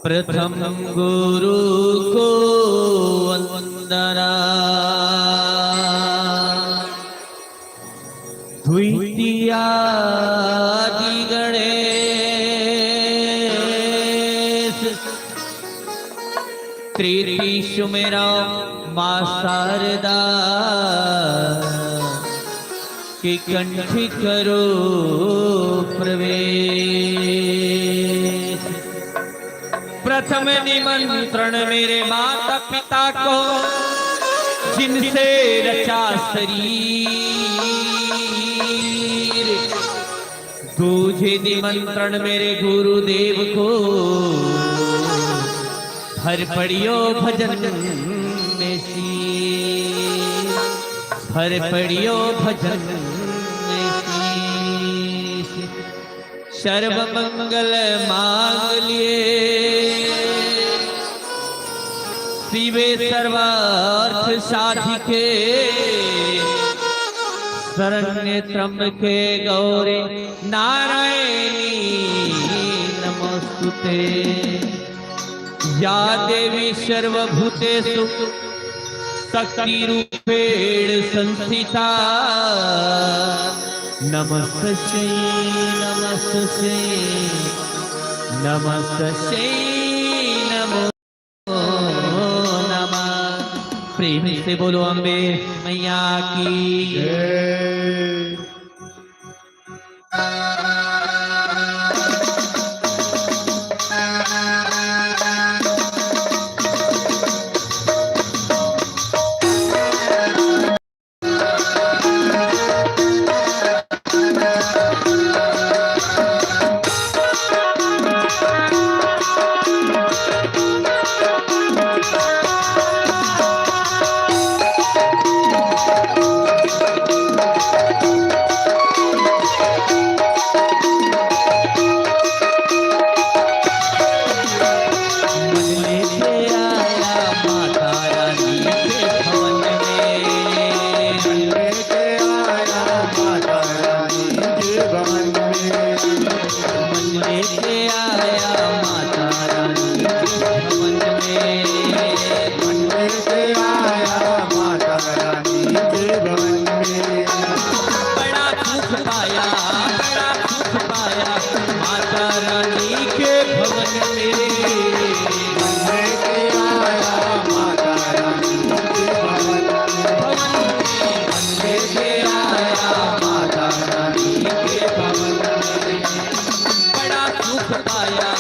प्रथम गुरु को वंदना, द्वितीयादि गणेश, तृतीय मेरा मां शारदा के कंठ करो प्रवेश। प्रथम निमंत्रण मेरे माता पिता को, जिनसे रचा शरीर। दूजे निमंत्रण मेरे गुरुदेव को, हर पढ़ियो भजन में शीश, हर पढ़ियो भजन में शीश। सर्व मंगल मांगलिए शिवे सर्वार्थ साधिके, शरण्य त्र्यंबके गौरी नारायणी नमोस्तुते। या देवी सर्वभूतेषु शक्ति रूपेण संस्थिता, नमस्तस्यै नमस्तस्यै नमस्तस्यै नमो नमः। प्रेम से बोलो अम्बे मैया की जय। आया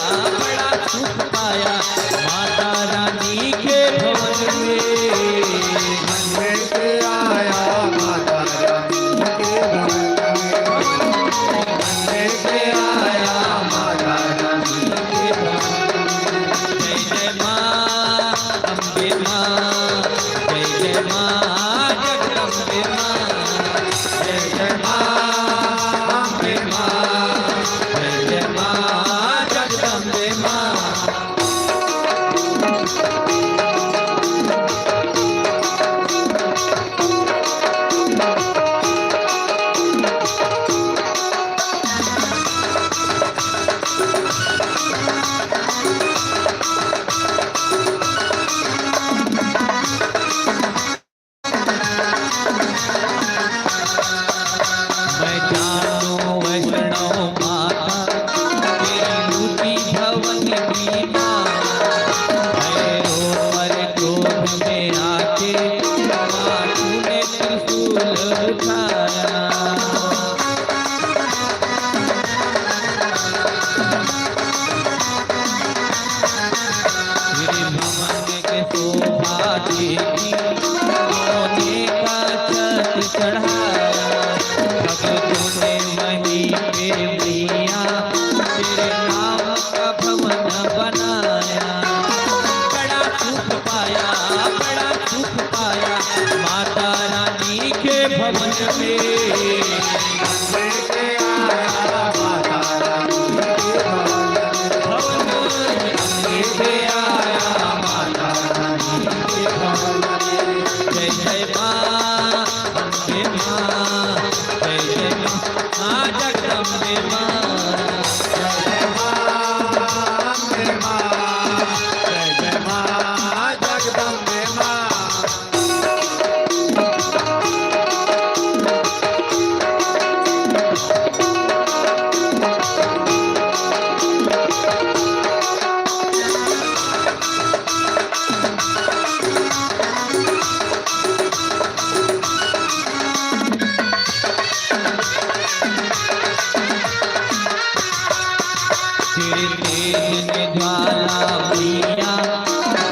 तेरे तेज ने ज्वाला मैया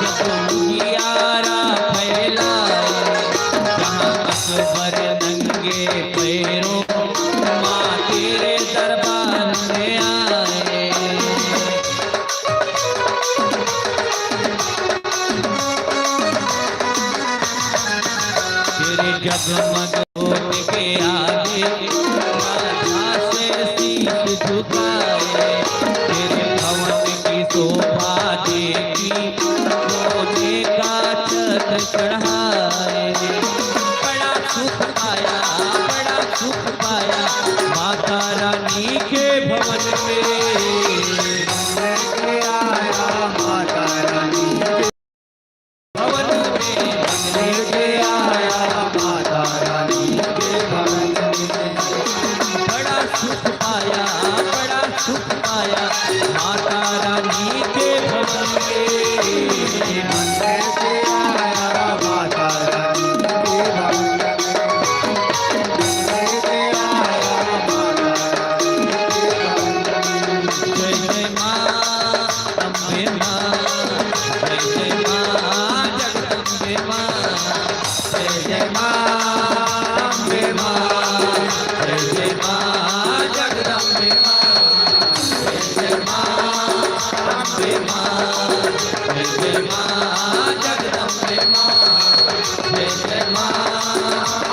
जब उजियारा फैलाए, जहाँ अकबर नंगे पैरों माँ तेरे दरबार में आए। तेरे जगमग होत के आगे राधा से शीश झुकाए, तेरे भवन की शोभा देखी सोने का छत्र चढ़ाए। बड़ा सुख पाया, बड़ा सुख पाया माता रानी के भवन में। आया माता रानी भवन में लेके आया माता रानी के भवन में। बड़ा सुख पाया, बड़ा सुख पाया माता रानी के भवन में। लेके आया माता रानी के भवन में। लेके आया माता रानी के भवन में। जय जय माँ अम्बे माँ, जय जय माँ जगदम्बे माँ, जय जय माँ अम्बे माँ, जय जय माँ जगदम्बे माँ, जय जय माँ अम्बे माँ, जय जय माँ जगदम्बे माँ, जय जय माँ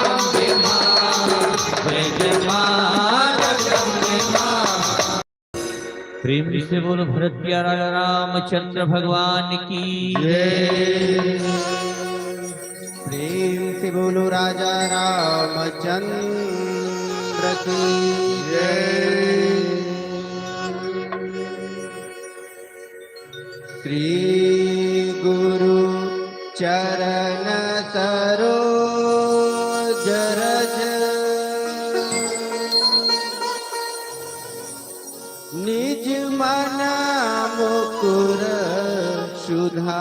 अम्बे माँ, जय जय माँ जगदम्बे माँ। प्रेम से बोलो भरत प्यारा रामचंद्र भगवान की जय। प्रेम से बोलो राजा रामचंद्र की जय। श्री गुरु चरण सरोज रज निज मन मुकुर सुधा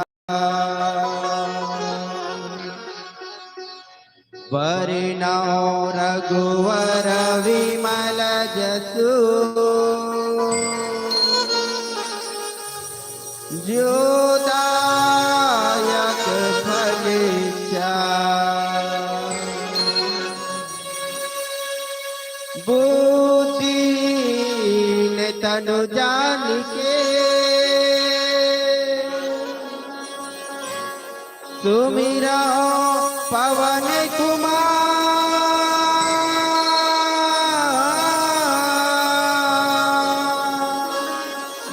वरिणौ रघुवर विमल जसु जोदायक फलिचा बुद्धि तनु जान के सुमिरा पवन कुमार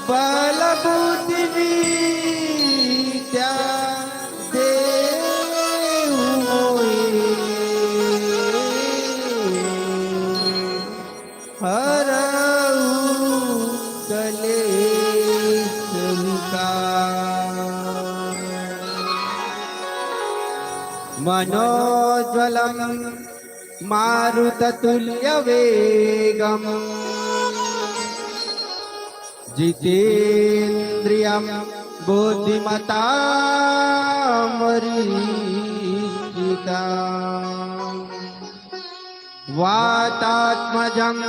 बल बुद्धि विद्या देहु मोहि हरऊ कलेश विकार। मनोज्वलं मारुततुल्यवेगं जितेन्द्रियं बुद्धिमतामरीचितं वातात्मजं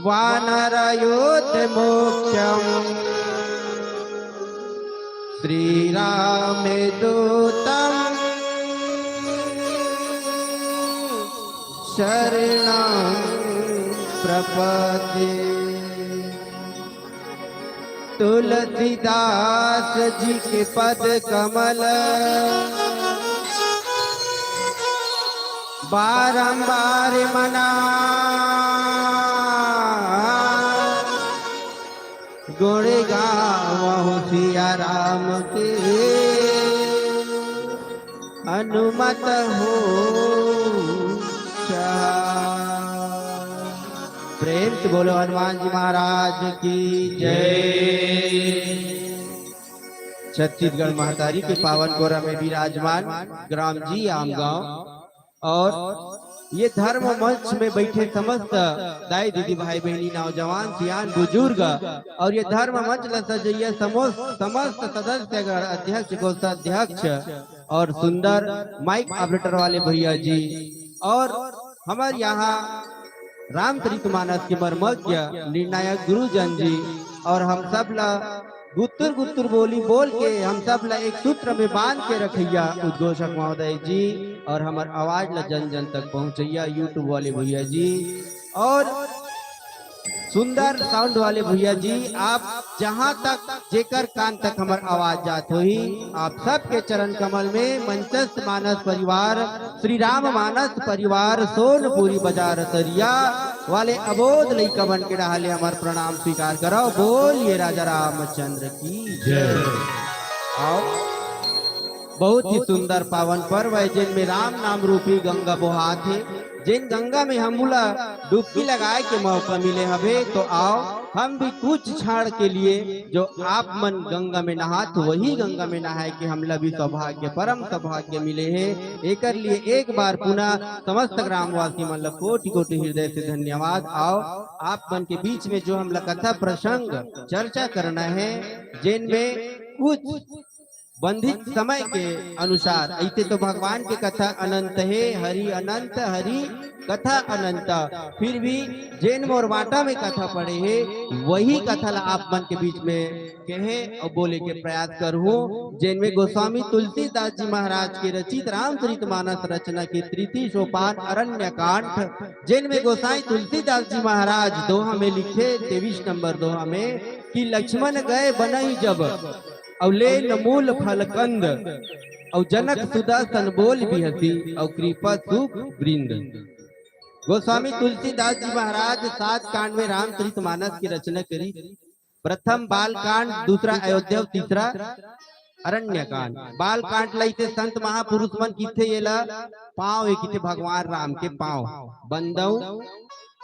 वानरयोधमोक्षम् श्रीरामे दूतं शरणं प्रपद्ये। तुलसीदास जी के पद कमल बारंबार मना गुण गावहु सिया राम के अनुमत हो प्रेम से बोलो हनुमान जी महाराज की जय। छत्तीसगढ़ महतारी के पावन कोरा में विराजमान ग्राम जी आम गांव और ये धर्म मंच में बैठे समस्त दाई दीदी भाई बहनी नौजवान सियान बुजुर्ग और ये धर्म मंच सजैया समस्त सदस्य अध्यक्ष कोषाध्यक्ष और सुंदर माइक ऑपरेटर वाले भैया जी और हमारे यहाँ रामचरितमानस के मर्मज्ञ निर्णायक गुरुजन जी और हम सब ला गुत्तुर गुत्तुर बोली बोल के हम सब ला एक सूत्र में बांध के रखैया उद्घोषक महोदय जी और हमार आवाज ला जन जन तक पहुंचैया यूट्यूब वाले भैया जी और सुंदर साउंड वाले भैया जी आप जहां तक जेकर कान तक हमार आवाज जात होही आप सबके चरण कमल में मंचस्थ मानस परिवार श्री राम मानस परिवार सोनपुरी बाजार तरिया वाले अबोध लइका बन के रहले हमार प्रणाम स्वीकार करो बोलिए राजा रामचंद्र की जय। आओ बहुत ही सुंदर पावन पर्व है जिनमें राम नाम रूपी गंगा बहात है जिन गंगा में हमला डुबकी लगाए के मौका मिले हवे तो आओ हम भी कुछ क्षण के लिए जो आप मन गंगा में नहात वही गंगा में नहाए के हमला भी सौभाग्य परम सौभाग्य मिले है एक लिए एक बार पुनः समस्त ग्रामवासी मन कोटि कोटि हृदय से धन्यवाद। आओ आप मन के बीच में जो हमला कथा प्रसंग चर्चा करना है जिनमें कुछ बंधित समय के अनुसार ऐसे तो भगवान की कथा अनंत है हरि अनंत हरि कथा अनंत फिर भी जैन मोरवाटा में कथा पढ़े है वही कथा ला आप मन के बीच में कहे और बोले के प्रयास करूँ जिनमें गोस्वामी तुलसीदास जी महाराज के रचित रामचरितमानस रचना की तृतीय सोपान अरण्य कांड जिनमें गोसाई तुलसीदास जी महाराज दोहा में लिखे 23 नंबर दोहा में कि लक्ष्मण गए बनई जब और ले मूल फलकंद और जनक सुदर्शन बोल भी हसी और कृपा सुख वृंद। गोस्वामी तुलसीदास जी महाराज 7 कांड में रामचरितमानस की रचना करी। प्रथम बाल कांड, दूसरा अयोध्या, तीसरा अरण्य कांड। बाल कांड लाइते संत महापुरुष मन किथे येला पांव किथे भगवान राम के पांव बंदऊ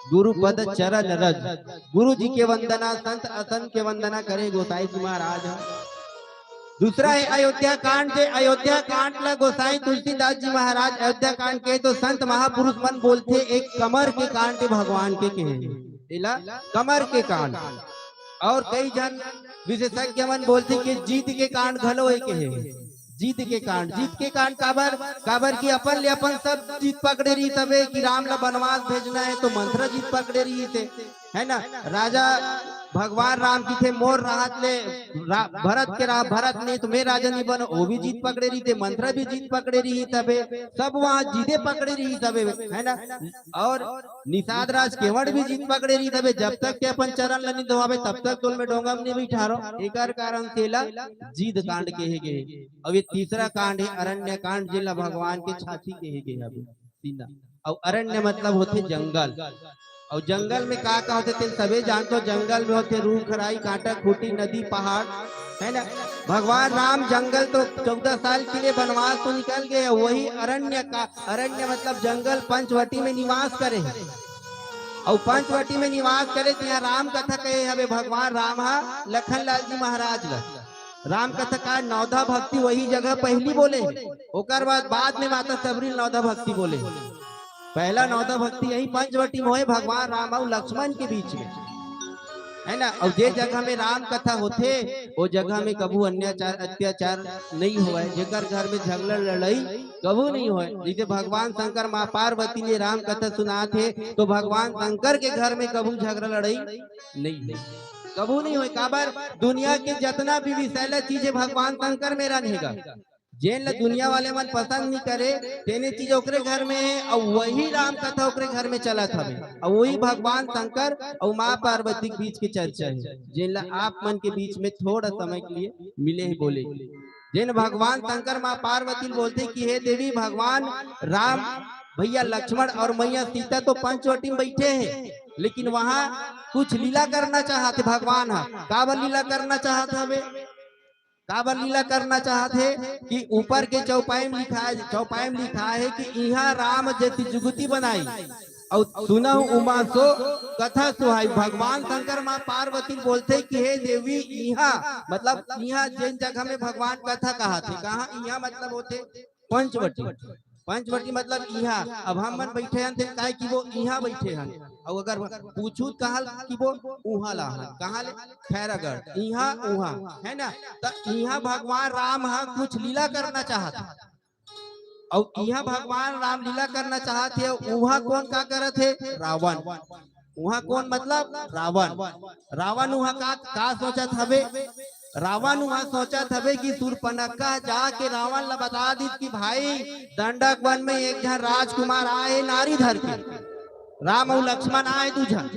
गुरु पद चरण रज गुरु जी के वंदना संत असन के वंदना करे गोसाई जी महाराज। दूसरा है अयोध्या कांड जे अयोध्या कांड ला गोसाई तुलसीदास जी महाराज अयोध्या कांड के तो संत महापुरुष मन बोलते एक कमर के कांड के भगवान के कहे कमर के कांड और कई जन विशेषज्ञ मन बोलते कि जीत के कांड घलो एक है जीत के कांड काबर की अपन ले अपन सब जीत पकड़े रही तबे कि राम ला वनवास भेजना है तो मंत्र जीत पकड़े रही थे है ना। राजा भगवान राम की थे मोर राहत ले भरत के राह भरत ने तुम्हें राजा नहीं बनो वो भी जीत पकड़े रही थे मंत्र भी जीत पकड़े रही तबे सब वहाँ जीते पकड़े रही तबे है ना। और निषाद राज केवड़ भी जीत पकड़े रही तबे जब तक के अपन चरण लनी धोवे तब तक तुल में डोंगा में नहीं बिठारो एक कारण तेला जीत कांड के गे। अब ये तीसरा कांड है अरण्य कांड जिला भगवान के छाती के गे। और अरण्य मतलब होते जंगल और जंगल में का होते थे सबे जानते हो जंगल में होते रूख खराई कांटा खूटी नदी पहाड़ है ना। भगवान राम जंगल तो 14 साल के लिए वनवास तो निकल गए वही अरण्य का अरण्य मतलब जंगल पंचवटी में निवास करे और पंचवटी में निवास करे तो यहाँ राम कथा कहे हवे भगवान राम लखन लाल जी महाराज राम कथा का नौधा भक्ति वही जगह पहली बोले ओकर बाद में माता सबरी नौधा भक्ति बोले। पहला नौधा भक्ति यही पंचवटी में है भगवान राम और लक्ष्मण के बीच में है ना। और जे जगह में राम कथा होते वो जगह में कबू अन्याचार अत्याचार नहीं हुआ जेकर घर में झगड़ा लड़ाई कबू नहीं हुआ। जैसे भगवान शंकर माँ पार्वती ने राम कथा सुना थे तो भगवान शंकर के घर में कबू झगड़ा लड़ाई नहीं कबू नहीं हुई। काबर दुनिया के जितना भी विषैला चीजें भगवान शंकर में रहेगा जेन ला दुनिया वाले मन पसंद नहीं करे तेने चीज ओकरे घर में है और वही राम कथा ओकरे घर में चला था और वही भगवान शंकर और माँ पार्वती के बीच की चर्चा है जेन ला आप मन के बीच में थोड़ा समय के लिए मिले ही बोले। जेन भगवान शंकर माँ पार्वती बोलते कि हे देवी भगवान राम भैया लक्ष्मण और मैया सीता तो पंचवटी में बैठे हैं लेकिन वहाँ कुछ लीला करना चाहते भगवान काबर लीला करना चाहते हवे काबर लीला करना चाहते कि ऊपर के चौपाई में लिखा है कि यहाँ राम जैसी जुगती बनाई और सुना उमा सो कथा सुहाई। भगवान शंकर माँ पार्वती बोलते कि हे देवी यहाँ मतलब यहाँ जिन जगह में भगवान कथा कहा थे कहा यहाँ मतलब होते पंचवटी मतलब यहाँ अब हम मन बैठे हैं काहे कि वो यहाँ बैठे हैं और अगर पूछू कहल कि वो उहाँ ला कहाँ ले खैरागढ़ यहाँ उहाँ है ना। तो यहाँ भगवान राम कुछ लीला करना चाहता और यहाँ भगवान रामलीला करना चाहते वहाँ कौन का करत है? रावण। वहाँ कौन मतलब रावण। रावण वहाँ का सोचत हवे? रावण वहाँ सोचत हवे कि शूर्पणखा जाके रावण ला बता दी कि भाई दंडक वन में एक जन राजकुमार आए नारी धर के, राम और लक्ष्मण आए दू जन,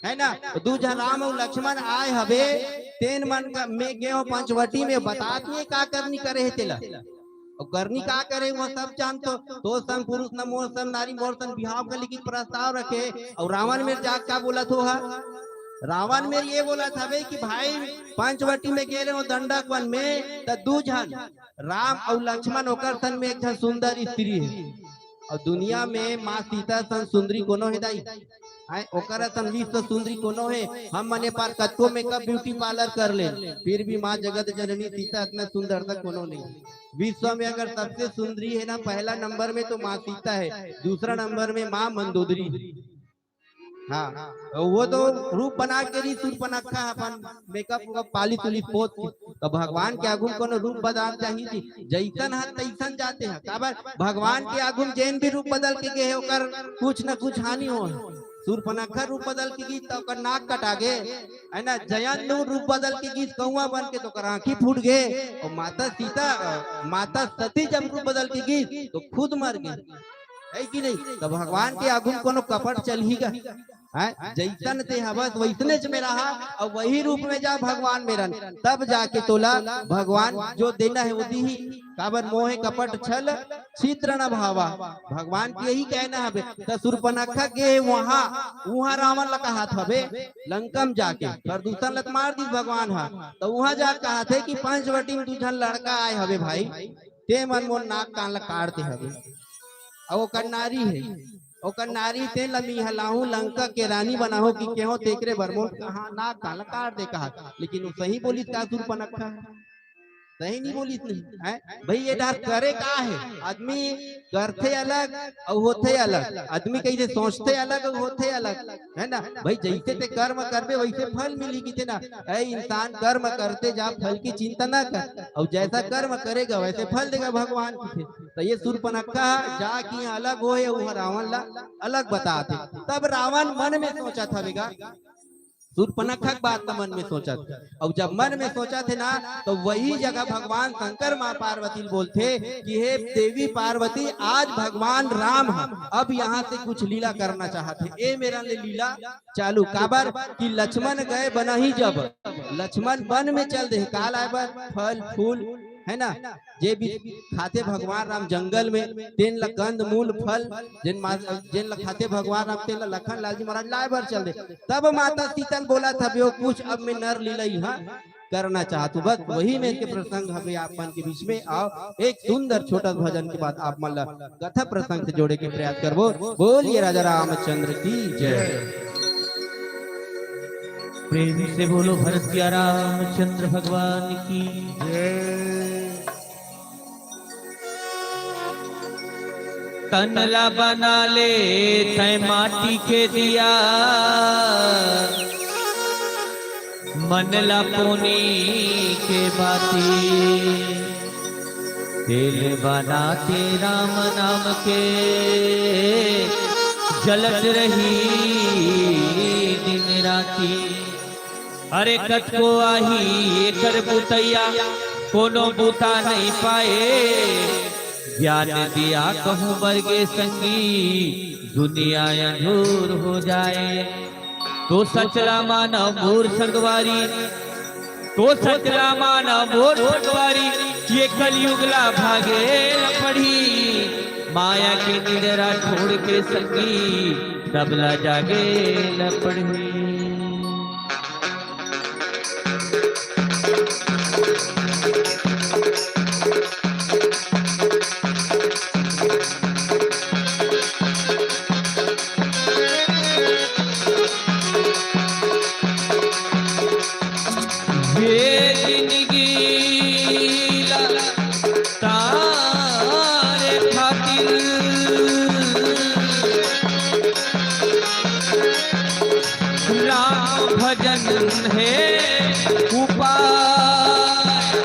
है ना, दू जन राम और लक्ष्मण आए हवे, तेन मन में गेहूं पंचवटी में बताती है का करनी करे है तेला, और करनी का करे वो सब जानतो। तो सम पुरुष न मोर सम नारी मोर सन बिहाव का लिखित प्रस्ताव रखे। और रावण में जाग का बोला तो है? रावण में ये बोला था कि भाई पंचवटी में गेले हो दंडक वन में तो दू जन राम और लक्ष्मण ओकर सन में एक सुंदर स्त्री है, और दुनिया में माँ सीता सन सुंदरी कोनो है दाई, ओकर सन विश्व सुंदरी कोनो है। हम मने पर कत्को में कब ब्यूटी पार्लर कर ले, फिर भी माँ जगत जननी सीता इतना सुंदरता कोनो नहीं। विश्व में अगर सबसे सुंदरी है ना, पहला नंबर में तो माँ सीता है, दूसरा नंबर में माँ मंदोदरी। हाँ, वो तो रूप बना के रही शूर्पणखा अपन मेकअप पाली तुली पोत, तो भगवान के आगुम को रूप बदल चाहिए, जैसन है तैसन जाते हैं। काबर भगवान के आगुम जैन भी रूप बदल के गए होकर कुछ न कुछ हानि हो। शूर्पणखा रूप बदल के गीत तो नाक कटा गे, है ना, जयन रूप बदल के गीत कौआ बन के तो आंखी फूट गए, और माता सीता माता सती जब रूप बदल के गीत तो खुद मर गए, है कि नहीं। तो भगवान के आगुम कोनो कपट चल ही गा, जैसन ते हवस वैसने च में रहा, और वही रूप में जा भगवान में रन, तब जाके तोला भगवान जो देना है वो दी ही। काबर मोहे कपट छल चित्र न भावा, भगवान के यही कहना है। तो शूर्पणखा के वहाँ रावण ला कहा था लंकम जाके प्रदूषण लत मार दी भगवान हा, तो वहाँ जा कहा थे कि पंचवटी में दूसरा लड़का आए हवे भाई, ते मन मोर नाक कान ला काटते हवे, और कन्नारी है, और कन्नारी ते लमी हलाहू लंका के रानी बनाहो कि केहो तेकरे बरमो कहा ना काला काट दे कहा, लेकिन वो सही बोली का शूर्पणखा सही नहीं बोली नहीं है भाई। ये डर करे का है, आदमी करते अलग और होते अलग, आदमी कैसे सोचते अलग और होते अलग, है ना भाई। जैसे ते कर्म करबे वैसे फल मिली कि ना, ऐ इंसान कर्म करते जा फल की चिंता ना कर, और जैसा कर्म करेगा वैसे फल देगा भगवान की। तो ये शूर्पणखा जाके अलग हो, वो रावण ला अलग बताते, तब रावण मन में सोचा था बेगा शूर्पणखा बात का मन में सोचा था, और जब मन में सोचा थे ना, तो वही जगह भगवान शंकर माँ पार्वती बोलते कि हे देवी पार्वती, आज भगवान राम अब यहाँ से कुछ लीला करना चाहते, ए मेरा ले लीला चालू। काबर कि लक्ष्मण गए बना ही, जब लक्ष्मण वन में चल दे काल आए फल फूल, है ना, जे भी खाते भगवान राम जंगल में, तेन ला कंद मूल फल जिन ला खाते भगवान राम, तेन ला लखन लाल जी महाराज लाए भर चल दे। तब माता सीता बोला था वो कुछ अब मैं नर लीला यहाँ करना चाहता, बस वही में के प्रसंग हमें आप मन के बीच में आओ। एक सुंदर छोटा भजन के बाद आप मन कथा प्रसंग से जोड़े के प्रयास करबो। बोलिए राजा रामचंद्र की जय। प्रेम से बोलो भरत प्यारा रामचंद्र भगवान की जय। तनला बना ले तय माटी के दिया, मनला पोनी के बाती, तेल बना के राम नाम के, जलत रही दिन राती। अरे कटको आही एकर बुतैया, कोनो बुता नहीं पाए, ज्ञान दिया कहूँ वर्गे संगी, दुनिया अंधूर हो जाए। तो सचला माना मोर संगवारी, तो सचला माना मोर संगवारी, ये कलयुगला भागे न पड़ी, माया के निडरा छोड़ के संगी, सबला जागे न पड़ी। भजन है उपाय,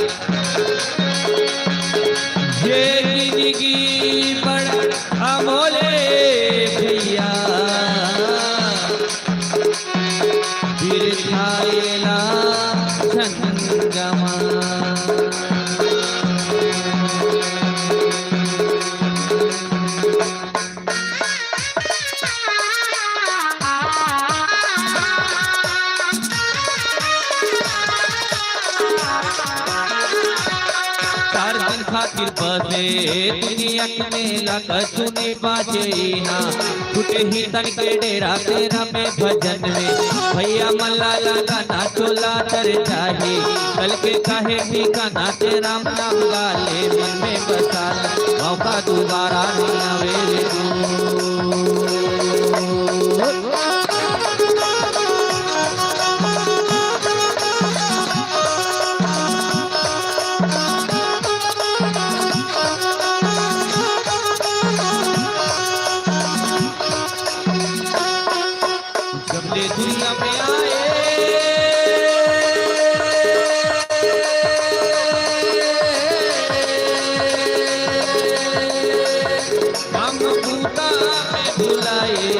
ये जिंदगी लीला संगमा। खातिर बसे दुनिया में लगा सुने बाजे ना छुटे ही तन के डेरा तेरा में भजन में भैया मल्ला लगा ना चोला तर चाहे कल के काहे ठिकाना तेरा नाम गाले मन में बसा मौका दोबारा नहीं आवे दुनिया में आए हम भूता में भुलाए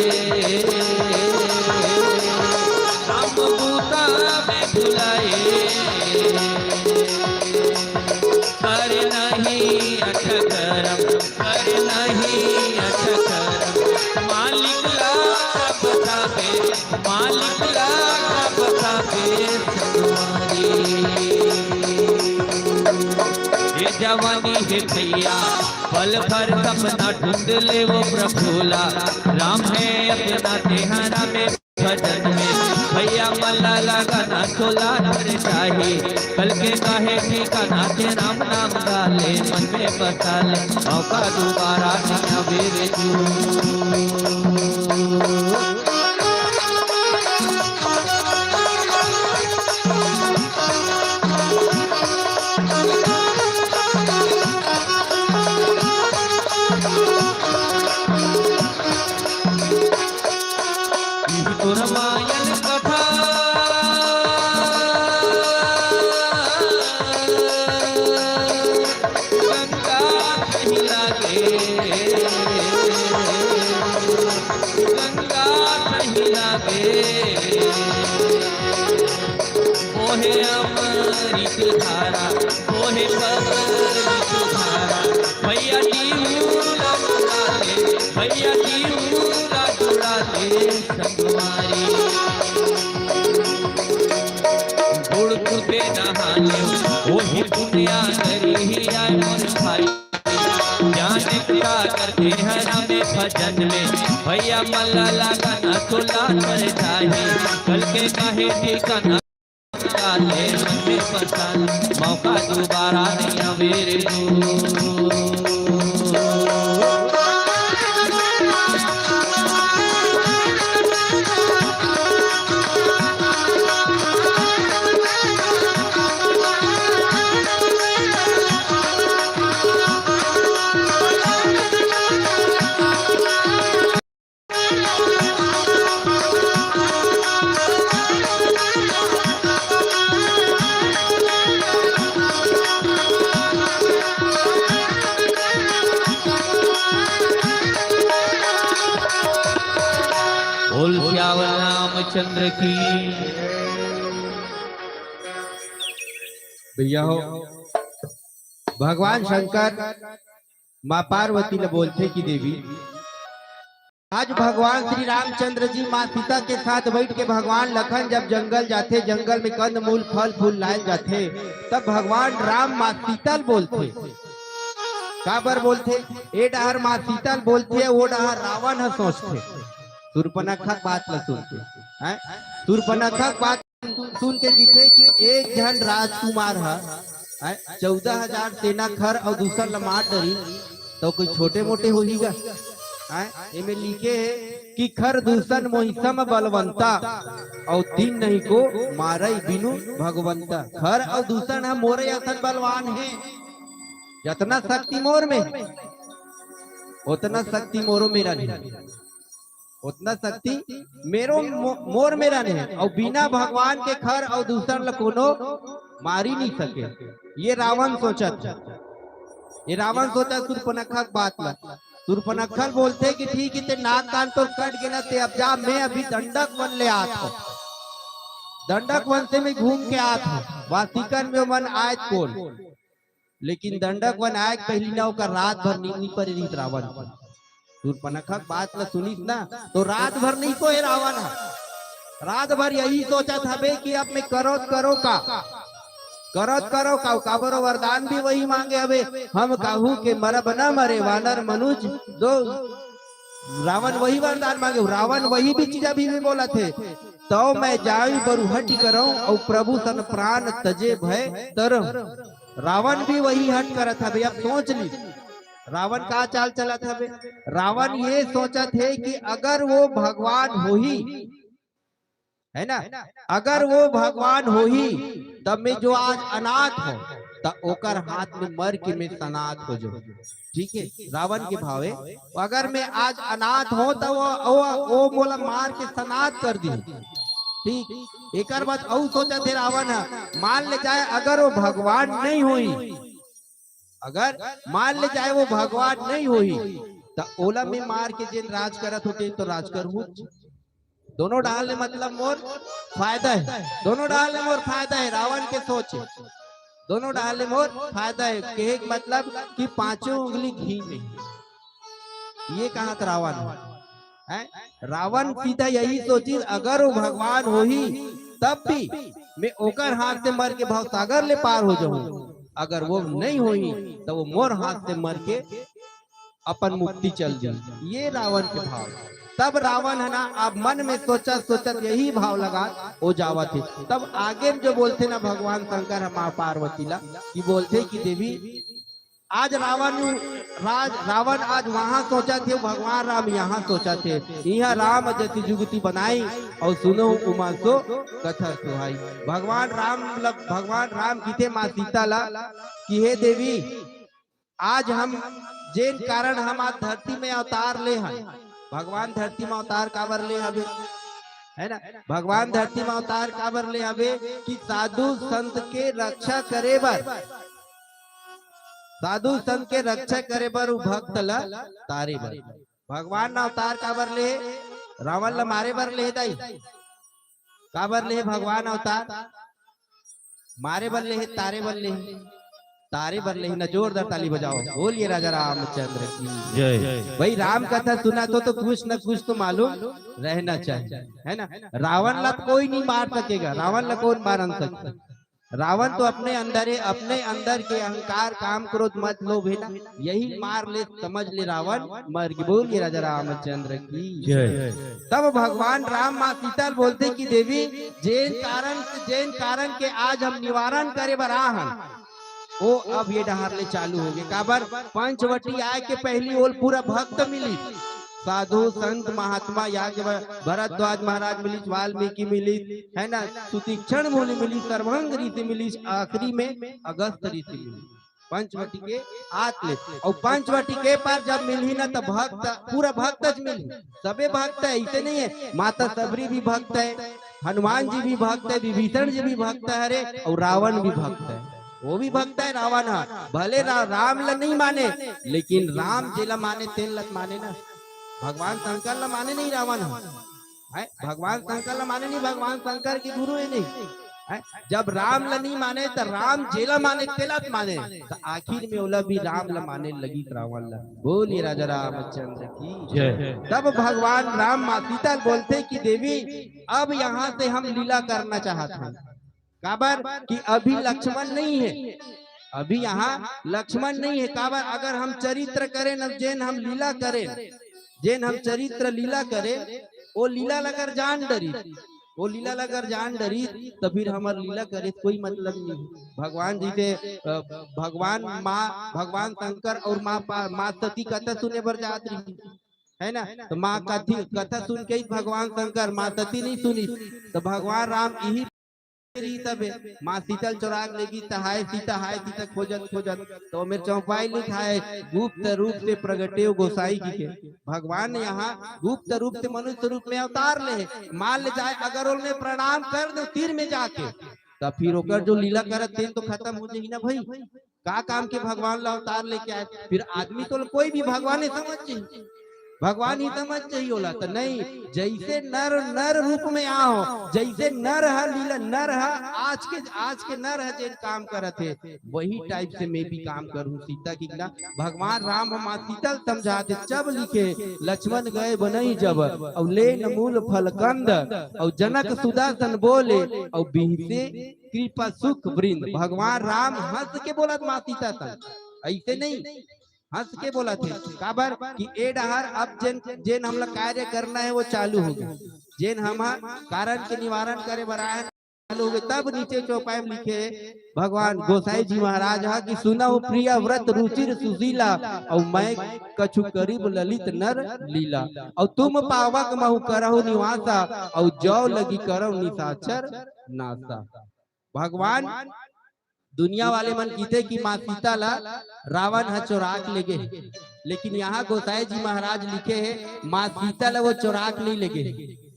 हम भूता में भुलाए कर नहीं अच्छा करम कर नहीं अच्छा करम मालिक ला बता दे मालिक लागा बता के संगवारी। ये जवानी है भैया पल भर सपना ढूंढ ले वो प्रफुल्ला राम है अपना तेहरा में भजन में भैया मल्ला लगा ना चोला तर चाहे कल के काहे ठिकाना ते राम नाम गाले मन में बसा ले मौका दोबारा नहीं आवे रामायण कथा गंगा कहीं लागे गंगा कहीं लागे ओहे अमृत धारा ओहे अमृत धारा भैया जीवूला जुड़ा ले भैया जीवूला जुड़ा ले संगवारी। गुड़ कुटे नहाने वही दुनिया करी ही आए मोर भाई जाने क्या करते हैं हमें भजन में भैया मल्ला लगा ना चोला तर चाहे कल के काहे ठिकाना गाले मन में बसा मौका दोबारा नहीं आवे बोल श्यावल रामचंद्र की। भैया हो भगवान शंकर माँ पार्वती ने बोलते कि देवी आज भगवान श्री रामचंद्र जी माँ सीता के साथ बैठ के भगवान लखन जब जंगल जाते जंगल में कंद मूल फल फूल लाए जाते तब भगवान राम माँ सीतल बोलते काबर बोलते ए डहर माँ सीतल बोलते वो डहर रावण है सोचते सूर्पनखा बात न सुनते हैं सूर्पनखा बात सुन के जीते कि एक जन राजकुमार है 14,000 सेना खर और दूसरा लमार डरी तो कोई छोटे मोटे हो ही इनमें लिखे है कि खर दूषण मोहिसम बलवंता और तीन नहीं को मारे बिनु भगवंता खर और दूषण है मोरे असन बलवान है जितना शक्ति मोर में उतना शक्ति मोरो मेरा नहीं उतना शक्ति मेरो मोर मेरा नहीं और बिना भगवान के खर और दूसर कोनो मारी नहीं सके ये रावण सोचा था ये रावण सोचा सूर्पनखा बात ला सूर्पनखा बोलते कि ठीक है नाक कान तो कट गया ते अब जा मैं अभी दंडक बन ले आता दंडक वन से में घूम के आत हो वासिकन में मन आयत कोल, लेकिन दंडक वन आय पहली ना ओकर रात भर नींद पर रीत रावण सूर्पनखा बात ला सुनिस ना तो रात भर नहीं सोए रावण। रात भर यही सोचा था बे कि अब मैं करो का काबरो वरदान भी वही मांगे हवे हम काहू के मरब न मरे वानर मनुज दो रावण वही वरदान मांगे। रावण वही भी चीज अभी भी बोला थे तो मैं जाई बरु हट करो और प्रभु सन प्राण तजे भय तरम। रावण भी वही हट करा था भैया। सोच ली रावण का चाल चला था बे। रावण ये सोचा थे कि अगर वो भगवान हो ही है ना, अगर वो भगवान हो ही तब में जो आज अनाथ हो तब ओकर हाथ में मर के मैं सनाथ हो जाऊं। ठीक है, रावण के भावे अगर मैं आज अनाथ हो तो वो बोला मार के सनाथ कर दी। ठीक, एक बात और सोचा थे रावण मान ले जाए अगर वो भगवान नहीं हुई, अगर मान ले जाए वो भगवान नहीं हुई तो ओला में मार के जेन राज करत होते तो राज कर हूँ। दोनों डालने मतलब मोर फायदा है, दोनों डालने मोर फायदा है। रावण के सोच दोनों डालने मोर फायदा है के मतलब कि पांचों उंगली घी में ये कहा था रावण है। रावण सीधा यही सोची अगर वो भगवान हो ही तब भी मैं ओकर हाथ से मर के भाव सागर ले पार हो जाऊं, अगर वो नहीं हुई तो वो मोर हाथ से मर के अपन मुक्ति चल जाए। ये रावण के भाव। तब रावण है ना अब मन में सोचा यही भाव लगा हो जावा थे। तब आगे जो बोलते ना भगवान शंकर हम पार्वती ला कि बोलते कि देवी आज रावण आज वहां सोचा थे भगवान राम यहाँ सोचा थे यहाँ राम जति जुगति बनाई और सुनो उमा सो कथा सुहाई। भगवान राम की थे माँ सीता ला कि हे देवी आज हम जेन कारण हम आज धरती में अवतार ले हैं। भगवान धरती में अवतार काबर ले हवे है ना, भगवान धरती में अवतार काबर ले हवे कि साधु संत के रक्षा करे बर, साधु संत के रक्षा करे बर भक्त ला तारे बर। भगवान ना अवतार काबर ले रावण ला मारे बर ले दाई काबर ले भगवान अवतार मारे बर ले तारे बर ले तारे बर ले ना। जोरदार ताली बजाओ बोलिए राजा रामचंद्र की जय। भाई राम कथा सुना तो कुछ न कुछ तो मालूम रहना चाहिए है ना। रावण ला कोई नहीं मार सकेगा, रावण ला कौन मार सकता। रावण तो अपने अंदर है, अपने अंदर के अहंकार काम क्रोध मत लोभ है ना यही मार ले समझ ले रावण मर गए। बोलिए राजा रामचंद्र की जय। तब भगवान राम माँ सीता बोलते कि देवी जेन कारण के आज हम निवारण करे बर आहन वो अब ये डहार ले चालू हो गए। काबर पंचवटी आए के पहली ओल पूरा भक्त मिली, साधु संत महात्मा याज्ञ भरद्वाज महाराज मिली, वाल्मीकि मिली है ना, सुतीक्षण मुनि मिली, सर्वंग ऋषि मिली, आखिरी में अगस्त ऋषि मिली। पंचवटी के आत ले और पंचवटी के पार जब मिली ना तो भक्त पूरा भक्त मिली, सबे भक्त है। ऐसे नहीं है माता सबरी भी भक्त है, हनुमान जी भी भक्त है, विभीषण जी भी भक्त है, अरे और रावण भी भक्त है, वो भी भक्त है रावण। भले राम ला नहीं माने लेकिन राम जेला माने तेल लत माने ना। भगवान शंकर ला माने नहीं रावण है, भगवान शंकर ला माने नहीं, भगवान शंकर के गुरु है नहीं है। जब राम ला नहीं माने तो राम जेला माने तेलत माने तो आखिर में ओला भी राम ला माने लगी रावण ला। बोलिए राजा रामचंद्र की जय। तब भगवान राम माँ सीता बोलते कि देवी अब यहाँ से हम लीला करना चाहते हैं। काबर कि अभी लक्ष्मण नहीं है, अभी यहाँ लक्ष्मण नहीं है। काबर अगर हम चरित्र करें न जेन हम लीला करें, जेन हम चरित्र लीला करें वो लीला लगर जान डरी, वो लीला लगर जान डरी तो फिर हमार लीला करे कोई मतलब नहीं। भगवान जी से भगवान शंकर और माँ सती कथा सुने पर जात रही है ना, तो माँ कथा सुन के ही भगवान शंकर माँ सती नहीं सुनी तो भगवान राम यही तब माँ शीतल चौराग लेगी हाय सीता खोजत तो मेरे चौपाई लिखा है गुप्त रूप से प्रगटे गोसाई की के। भगवान ने यहाँ गुप्त रूप से मनुष्य रूप में अवतार ले, मान ले जाए अगर उन्हें प्रणाम कर दो तीर में जाके तो फिर ओकर जो लीला करत थे तो खत्म हो जाएगी ना भाई। का काम के भगवान ला अवतार लेके आए, फिर आदमी तो कोई भी भगवान समझ भगवान ही समझ चाहिए होला तो नहीं, जैसे नर नर रूप में आओ, जैसे नर है लीला नर है, आज के नर है जे काम करत है वही टाइप से मैं भी काम करूं सीता की ना। भगवान राम माँ सीतल समझाते जब लिखे लक्ष्मण गए बनई जब और ले न मूल फलकंद और जनक सुदर्शन बोले और बिहसे कृपा सुख वृंद। भगवान राम हंस के बोलत माँ सीता तन, ऐसे नहीं हंस के बोला थे काबर कि ए डहर अब जेन हम लोग कार्य करना है वो चालू हो गया, जेन हम कारण के निवारण करे बराए चालू हो गए। तब नीचे चौपाई में लिखे भगवान गोसाई जी महाराज हा कि सुनहु प्रिय व्रत रुचिर सुशीला और मैं कछु करीब ललित नर लीला और तुम पावक महु करहु निवासा और जौ लगी करहु निशाचर नासा। भगवान दुनिया वाले मन कीते कि माँ सीता ला रावण है चोराक ले गए, लेकिन यहाँ गोसाई जी महाराज लिखे है माँ सीता ला वो चोराक नहीं ले गए।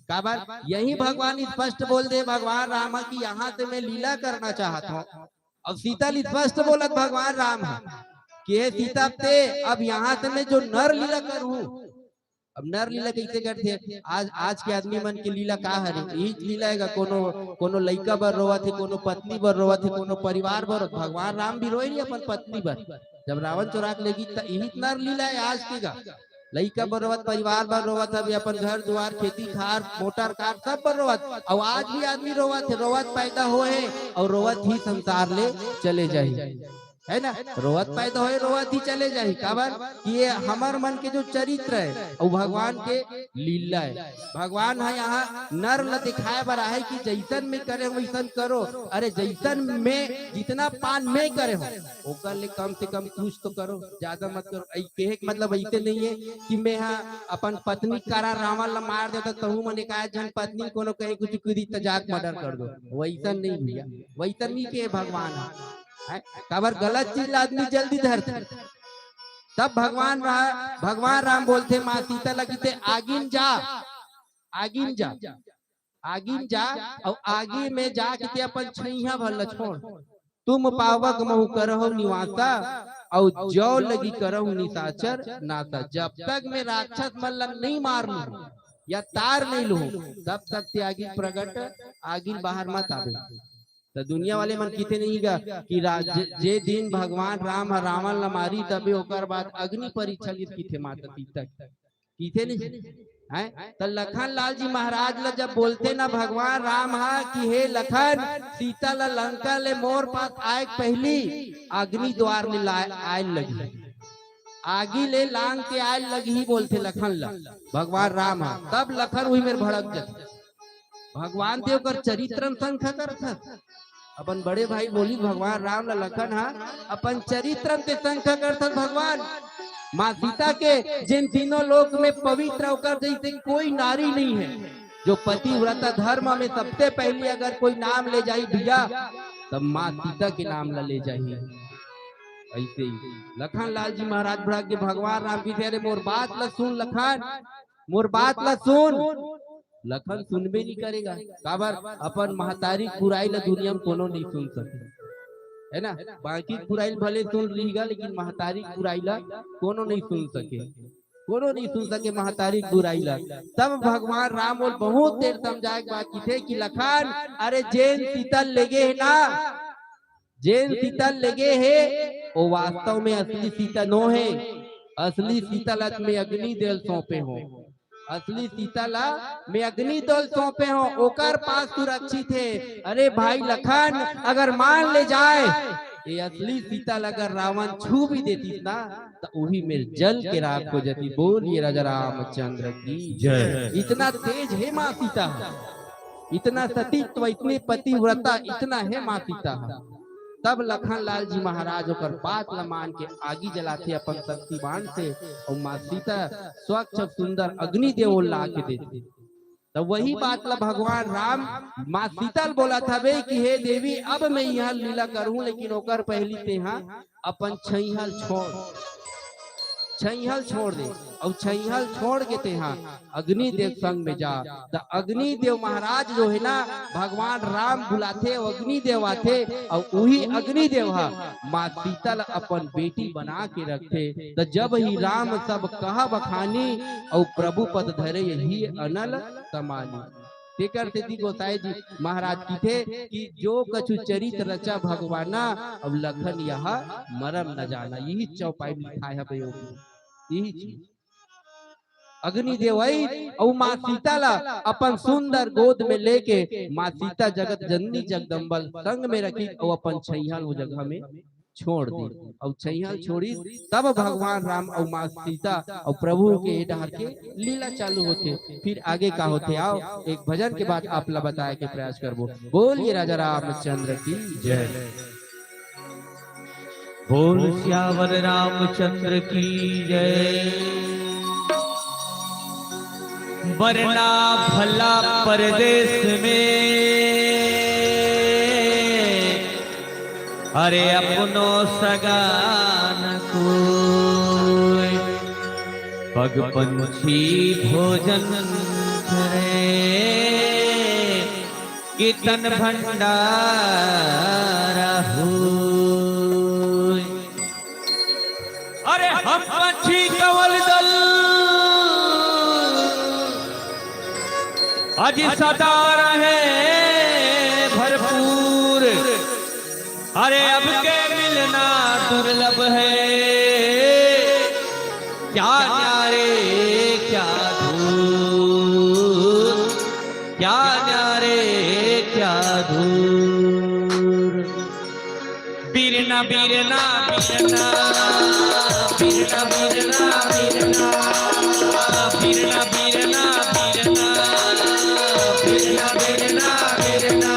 काबर यही भगवान स्पष्ट बोल दे भगवान राम की यहाँ से मैं लीला करना चाहता हूँ। अब सीता स्पष्ट बोलत भगवान राम है कि हे सीता ते अब यहाँ से मैं जो नर लीला करूँ। अब नर लीला कैसे करते हैं? आज के आदमी मन की लीला का है? यही लीला है कोनो लड़का बर रोवत है, कोनो पत्नी बर रोवत है, कोनो परिवार बर। भगवान राम भी रोई अपन पत्नी बर जब रावण चोराक लेगी, यही नर लीला है आज के का। लड़का बर रोवत, परिवार बर रोवत, अभी अपन घर द्वार खेती खार मोटर कार सब पर रोवत। और आज भी आदमी रोवत है, रोवत पैदा होए और रोवत ही संसार ले चले जाए, है ना। रोवत पैदा होए रोवत ही चले जाए। काबर कि ये हमार मन के जो चरित्र है और भगवान के लीला है। भगवान है यहाँ नर ल दिखाए बरा है कि जैसन में करे वैसन करो। अरे जैसन में जितना पान में करे हो ओकर ले कम से कम कुछ तो करो, ज्यादा मत करो। कहे के मतलब ऐसे नहीं है कि मैं हाँ अपन पत्नी करा रावण ला मार देता तहु मने का जन पत्नी कोनो कहे कुछ कुदी तजाक मर्डर कर दो, वैसन नहीं भैया, वैसन नहीं के भगवान है। काबर गलत चीज आदमी जल्दी धरते। तब भगवान राम बोलते माँ सीता लगी थे आगिन जा, आगिन जा, आगिन जा और आगे में जा के अपन छैया भर छोड़। तुम पावक महु करहु निवासा और जौ लगी करहु निशाचर नासा। जब तक मैं राक्षस मल्ल नहीं मार लूं या तार नहीं लूं तब तक त्यागी प्रगट आगिन बाहर मत आवे। तो दुनिया वाले मन किते नहीं गा कि जे दिन भगवान राम रावण ला मारी तबे ओकर बाद अग्नि परीक्षा किथे माता सीता किथे नहीं है। तो लखन लाल जी महाराज ला जब बोलते ना भगवान राम हा कि हे लखन सीता ला लंका ले मोर पास आए पहली अग्नि द्वार में आए लगी, आगी ले लांग के आए लगी ही बोलते लखन ला भगवान राम हा। तब लखन हुई मेरे भड़क जाते। भगवान देव कर चरित्र संख्या करत अपन बड़े भाई बोली भगवान राम ला लखन हा अपन चरित्र के संख्या करत भगवान। माँ सीता के जिन तीनों लोक में पवित्र होकर जैसे कोई नारी नहीं है, जो पतिव्रता धर्म में सबसे पहले अगर कोई नाम ले जाए भैया तब माँ सीता के नाम ला ले जाइए। ऐसे ही लखन लाल जी महाराज बड़ा के भगवान राम की अरे मोर बात ला सुन लखन, मोर बात ला सुन। लखन सुनबे नहीं करेगा, काबर अपन महतारी बुराई ला दुनिया में कोनो नहीं सुन सके, है ना। बाकी बुराई भले सुन रहीगा लेकिन महतारी बुराई ला कोनो नहीं सुन सके, कोनो नहीं सुन सके महतारी बुराई ला। तब भगवान राम और बहुत देर समझाए बाकी थे कि लखन अरे जेन सीतल लेगे है ना, जेन सीतल लेगे है वो वास्तव में असली सीता नो है। असली सीतल में अग्नि देल सौंपे हो, असली सीता ला में अग्नि दल सौंपे हो ओकर पास सुरक्षित है। अरे भाई लखन अगर मान ले जाए ये असली सीता अगर रावण छू भी देती ना तो वही मेरे जल के राख हो जाती। बोलिए राजा रामचंद्र की जय। इतना तेज है माँ सीता, इतना सतीत्व, इतने पतिव्रता, इतना है माँ सीता। तब लखन लाल जी महाराज होकर बात ल मान के आगी जलाते अपन शक्ति बाण से और माँ सीता स्वच्छ सुंदर अग्नि देव ला के देते। तो वही बात ला भगवान राम माँ सीता बोला था बे कि हे देवी अब मैं यहाँ लीला करूं लेकिन ओकर पहली ते हाँ अपन छैहल छोड़। छैहल छोड़ दे और छैहल छोड़ के तेहा अग्निदेव संग में जा। तो अग्निदेव महाराज जो है ना भगवान राम बुलाथे अग्निदेव आथे और वही अग्निदेव हा माँ सीता ला अपन बेटी बना के रखते। तो जब ही राम सब कहा बखानी और प्रभु पद धरे यही अनल समानी। तेकर तेती गोसाई जी महाराज की थे कि जो कछु चरित रचा भगवाना अब लखन यह मरम न जाना। यही चौपाई लिखा है भाई, यही चीज अग्निदेव आई और माँ सीता ला अपन सुंदर गोद में लेके माँ सीता जगत जननी जगदम्बल संग में रखी और अपन छैहल वो जगह में छोड़ दी। और छैहल छोड़ी तब भगवान राम और माँ सीता और प्रभु के डहर के लीला चालू होते। फिर आगे का होते आओ एक भजन के बाद आप ला बताए के प्रयास करबो। बोलिए राजा रामचंद्र की जय। बोल श्यावर रामचंद्र की जय। वरना भला परदेश में अरे अपनो सगान कोई पग पंछी भोजन करे कीर्तन भंडारा होय। अरे हम पंछी कंवल दल आज सदा रहे भरपूर। अरे अब के मिलना दुर्लभ है क्या न्यारे क्या दूर, क्या न्यारे क्या दूर। बीरना बीरना बीरना बीरना बीरना बीरना बीरना बीरना बीरना बीरना बीरना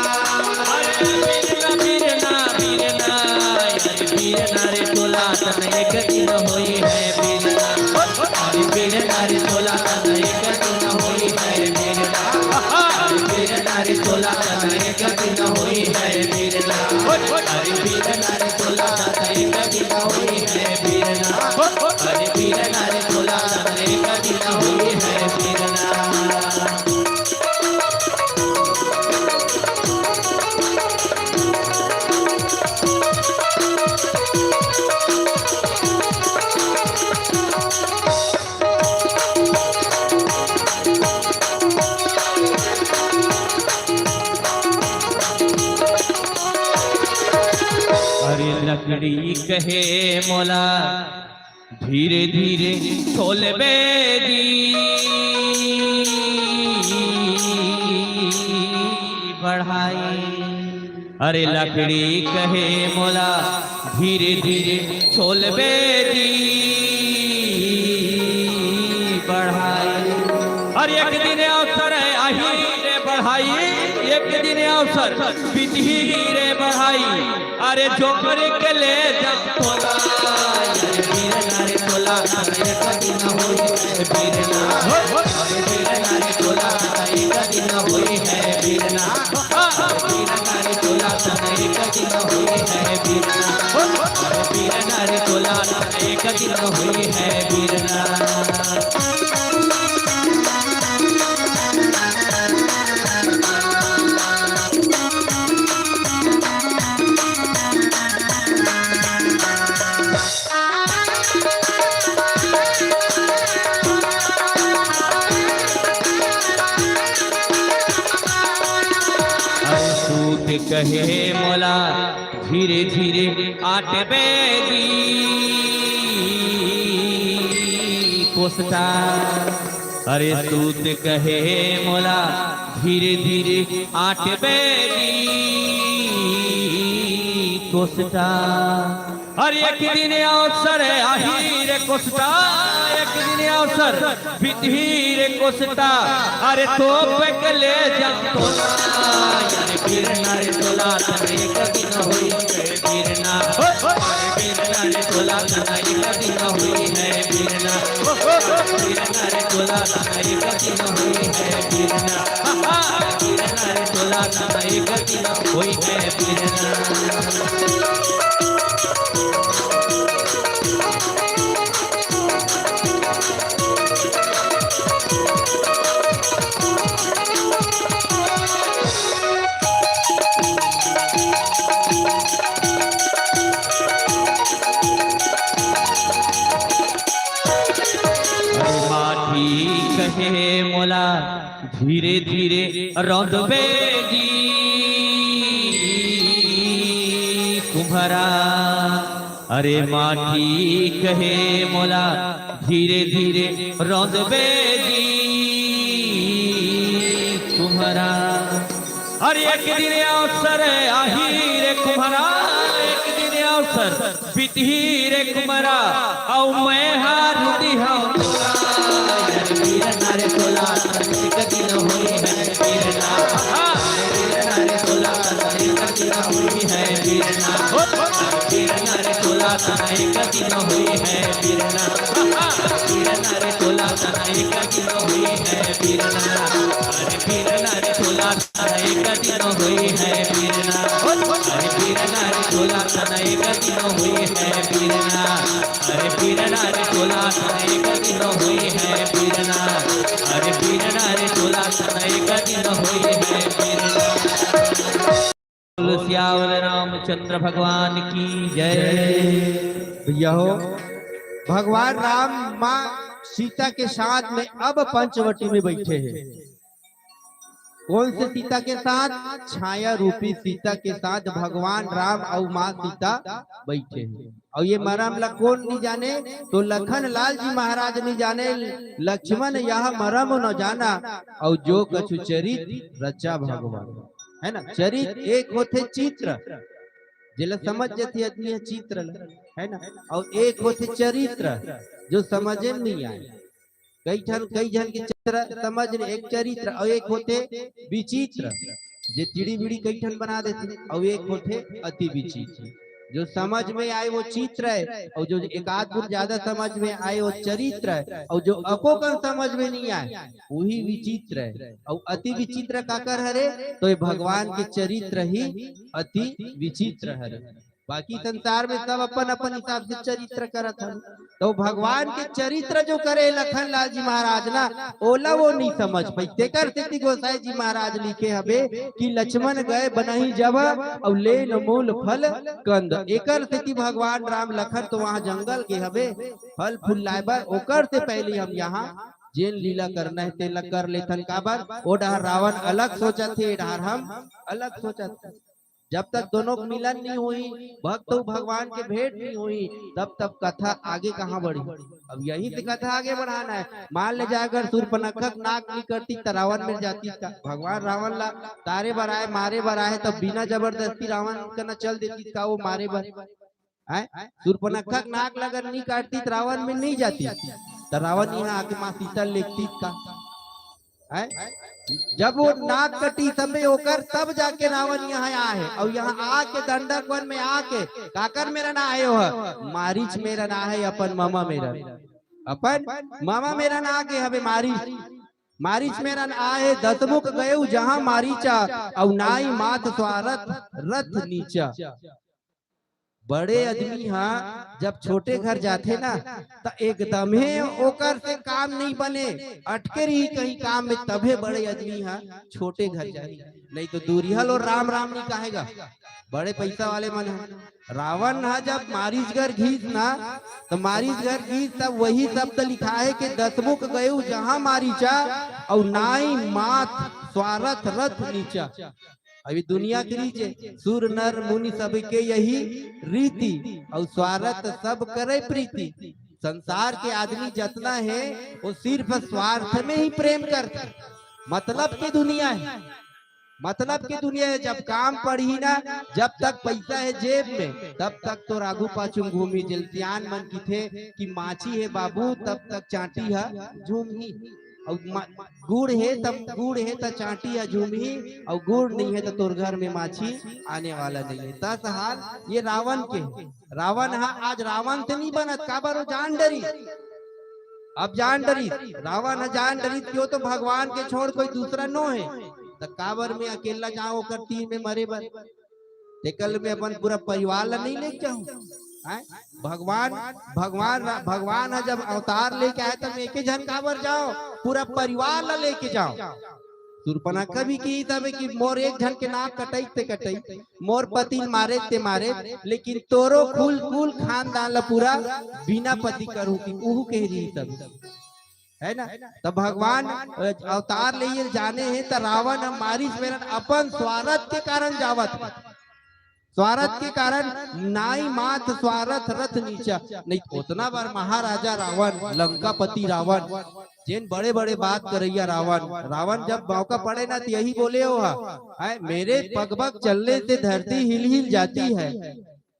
अरे बीरना बीरना बीरना बीरना रे तोला तन एक दिन होई है बीरना। अरे बीरना रे तोला तन एक दिन होई है बीरना। अरे बीरना रे तोला तन एक दिन होई है बीरना। अरे बीरना रे तोला तन एक दिन होई है बीरना। अरे बीरना रे तोला तन एक दिन होई है बीरना। लकड़ी कहे मोला धीरे धीरे खोल बेदी बढ़ाई। अरे लकड़ी कहे मोला धीरे धीरे खोल बेदी बढ़ाई। अरे एक दिन अवसर है आही रे बढ़ाई, एक दिन अवसर बीती रे बढ़ाई। अरे जोकर के ले जा तोला बीरना रे तोला एक दिन होई है बीरना। अरे बीरना रे तोला एक दिन होई है बीरना। बीरना रे तोला एक दिन होई है बीरना। अरे बीरना रे तोला एक दिन होई है बीरना। कहे मोला धीरे धीरे आट बेदी कोसता। अरे सूत कहे मोला धीरे धीरे आट बेदी कोसता। अरे एक दिन अवसर आही रे कोसता, एक दिन अवसर विधि रे कोसता। अरे तो पे ले जा तोला बीरना रे तोला तन एक दिन होई है बीरना। अरे बीरना रे तोला तन एक दिन होई है बीरना। बीरना रे तोला तन एक दिन होई है बीरना। बीरना रे तोला तन एक दिन होई है बीरना। धीरे धीरे रौदबे जी कुम्हरा। अरे माटी कहे मोला धीरे धीरे रौदबे जी कुम्हरा। अरे एक दिन अवसर आही रे कुम्हरा, एक दिन अवसर बीती रे कुम्हरा। औ मैं हार दिहा पीरना रे तोला एक दिन होई है पीरना। पीरना रे तोला एक दिन होई है पीरना। पीरना रे तोला एक दिन होई है पीरना। पीरना रे तोला एक दिन होई है पीरना। अरे पीरना रे तोला एक दिन होई है पीरना। अरे पीरना रे तोला एक दिन होई है पीरना। अरे पीरना रे तोला एक दिन होई है पीरना। अरे पीरना रे तोला एक दिन होई है पीरना। श्यावल रामचंद्र भगवान की जय। भैया हो, भगवान राम माँ सीता के साथ में अब पंचवटी में बैठे हैं। कौन से सीता के साथ? छाया रूपी सीता के साथ भगवान राम और माँ सीता बैठे हैं। और ये मरम ला कौन नहीं जाने? तो लखन लाल जी महाराज नहीं जाने, लक्ष्मण यह मरम न जाना। और जो कछु चरित रचा भगवान, है ना। चरित एक होते चित्र, जिला समझ जाती आदमी चित्र, है ना। और एक होते चरित्र जो समझे नहीं आए। कई जन के चित्र समझ नहीं, एक चरित्र। और एक होते विचित्र, जो चिड़ी बिड़ी कई ठन बना देते। और एक होते अति विचित्र, जो समझ में आए वो चित्र है। और जो एक आध गुण ज्यादा समझ में आए वो चरित्र है। और जो अपोकन समझ में नहीं आए वही विचित्र है। और अति विचित्र काकर हरे? तो ये भगवान के चरित्र ही अति विचित्र हरे। बाकी संसार में सब अपन अपन हिसाब से चरित्र करत हन। तो भगवान के चरित्र जो करे लखन लाल जी महाराज ना, ओला वो नहीं समझ पाई। तेकर सिद्धि गोसाई जी महाराज लिखे हबे कि लक्ष्मण गए बनही जब और ले न मूल फल कंद। एकर सिद्धि भगवान राम लखन तो वहाँ जंगल के हबे फल फूल लाए बर। ओकर से पहले हम यहाँ जेन लीला करना है तेला कर लेथन। काबर? ओ डहर रावण अलग सोचत थे, डहर हम अलग सोचत थे। जब तक दोनों को मिलन नहीं हुई, भक्त भगवान के भेंट नहीं हुई, तब तक कथा आगे कहाँ बढ़ी। अब यही से कथा आगे बढ़ाना है। मान ले जाए अगर सूर्पनखा नाक नहीं करती तो रावण मिल जाती का। भगवान रावण ला तारे बराए मारे बराए, तब बिना जबरदस्ती रावण का न चल देती का वो मारे बर। सूर्पनखा नाक अगर नहीं काटती तो रावण में नहीं जाती, तो रावण यहाँ आके माँ सीता लेखती का। जब वो नाक कटी सबे होकर तब जाके रावण यहाँ आए। और यहाँ आके दंडक वन में आके काकर मेरा ना आए हो, मारीच मेरा ना है, अपन मामा मेरा, अपन मामा मेरा ना आके हवे मारीच। मारीच मेरा ना आए दसमुख गए जहाँ मारीचा। और नाई मात स्वारथ रथ नीचा। बड़े आदमी हाँ जब छोटे घर जाते ना तो एकदम ही ओकर से काम नहीं बने, अटके रही कहीं काम में, तभे बड़े आदमी हाँ छोटे घर जाए। नहीं तो दूरिहल और राम राम नहीं कहेगा। बड़े पैसा वाले मन है। रावण हा जब मारीच घर घीस ना, तो मारीच घर घीस तब वही शब्द लिखा है कि दसमुख गए जहाँ मारीचा और नाई मात स्वारथ रथ नीचा। अभी दुनिया की रीचे सुर नर मुनि सब के यही रीति, और स्वार्थ सब करे प्रीति। संसार के आदमी जितना है वो सिर्फ स्वार्थ में ही प्रेम करते। मतलब की दुनिया है, मतलब की दुनिया है। जब काम पड़ी ना, जब तक पैसा है जेब में, तब तक तो राघु पाचुम घूमी। जलतियान मन की थे कि माची है बाबू तब तक चाटी है झूमी। और गुड़ है तब चाटी है झूमी। और गुड़ नहीं है तो तोर घर में माछी आने वाला नहीं है। तस हाल ये रावण के। रावण हाँ आज रावण से नहीं बनत, काबर वो जान डरी। अब जान डरी रावण जान डरी क्यों? तो भगवान के छोड़ कोई दूसरा नो है, तो काबर में अकेला जाओ कर तीर में मरे बर। कल में अपन पूरा परिवार ला नहीं लेके जाऊं। भगवान है जब अवतार लेके आए तब एक ही जन काबर जाओ, पूरा परिवार ला लेके जाओ। सूर्पनखा भी की तब कि मोर एक जन के नाक कटई ते कटई, मोर पति मारे ते मारे, लेकिन तोरो कुल खानदान ला पूरा बिना पति करू की उहु कह रही तब। है ना। तो भगवान अवतार लिए जाने हैं तो रावण मारिच मेरन अपन स्वार्थ के कारण जावत, स्वार्थ के कारण नाई मात स्वार्थ रथ नीचा। नहीं उतना बार महाराजा रावण, लंकापति रावण, जिन बड़े बड़े बात करैया रावण, रावण जब मौका पड़े ना तो यही बोले हो है, मेरे पगपग चलने से धरती हिल हिल जाती है,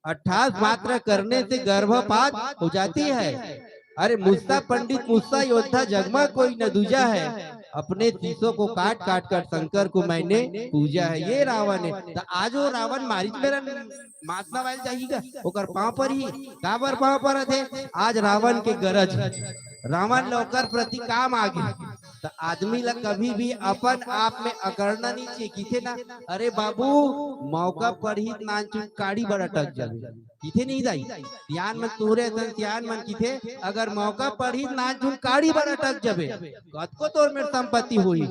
28 मात्रा करने से गर्भपात हो जाती है। अरे मुस्ता पंडित मुस्ता योद्धा जगमा कोई न दूजा है, अपने शीशों को काट काट कर शंकर को मैंने पूजा है। ये रावण है। तो आज वो रावण मारिच मेरा मातना वाल जाएगा ओकर पांव पर ही काबर पांव पर थे। आज रावण के गरज रावण लोकर प्रति काम आगे। तो आदमी ला कभी भी अपन आप में अकड़ना नहीं चाहिए किथे ना। अरे बाबू मौका पर ही नाचू काड़ी बड़ा टक जावे किथे नहीं जाई सियान मन तोरे सन सियान मन किथे अगर मौका पर ही नाचू काड़ी बड़ा टक जावे कद को तोर में संपत्ति हुई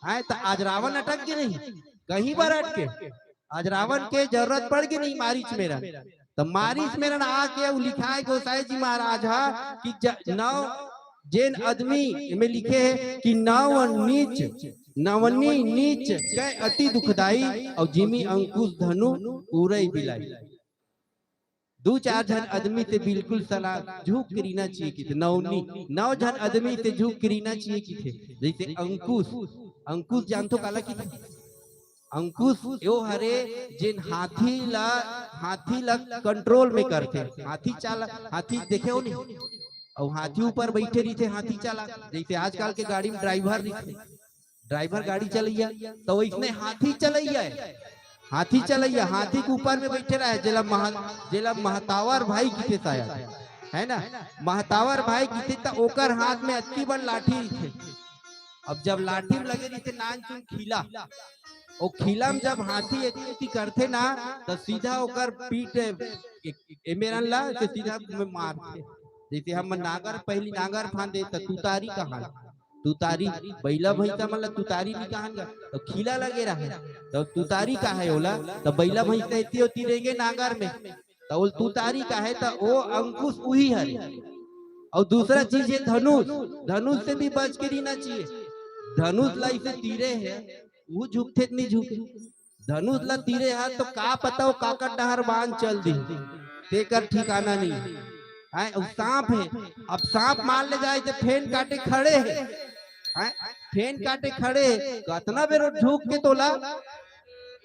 है। तो आज रावण अटक के नहीं कहीं पर अटके, आज रावण के जरूरत पड़ गई नहीं मारिच मेरा। तो मारिच मेरा आके लिखा है गोसाई जी महाराज कि नौ जैन आदमी में लिखे है कि नवनी नीच के अति दुखदाई और जिमी अंकुश धनु उरई बिलाई। 2-4 जन आदमी से बिल्कुल सलाह झुक करीना चाहिए कि 9 जन आदमी से झुक करीना चाहिए कि थे। जैसे अंकुश, अंकुश जानतो काला की अंकुश यो हरे जिन हाथी ला कंट्रोल में करते, हाथी चाला हाथी देखे हो नहीं और हाथी ऊपर बैठे रही थे हाथी चला। जैसे आजकल के गाड़ी में ड्राइवर गाड़ी चलैया तो इसने हाथी चलैया है, हाथी चलैया हाथी के ऊपर में बैठे रहा है। जेला महतावर भाई किथे शायद है ना, महतावर भाई किथे तो ओकर हाथ में अति बड़ लाठी थे। अब जब लाठी में लगे रही थे नान चुन खीला और खीला में जब हाथी एक करते ना तो सीधा ओकर पीठ मेरन ला तो सीधा में मारते। जैसे हम नागर पहली नागर फांदे तो तुतारी कहा तुतारी बैला भैंसा मतलब तुतारी भी कहा तो खीला लगे रहा तो तुतारी का है ओला तो बैला भैंसा इतनी होती रहेंगे नागर में तो तुतारी का है तो वो अंकुश वही है। और दूसरा चीज है धनुष, धनुष से भी बच के रहना चाहिए। धनुष ला इसे तीरे है वो झुकते नहीं झुके, धनुष ला तीरे है तो का पता वो काकर डहर बांध चल दी तेकर ठिकाना नहीं है। सांप है, अब सांप मार ले जाए तो फेन काटे खड़े है, फेन काटे खड़े कतना बेरो झुक के तोला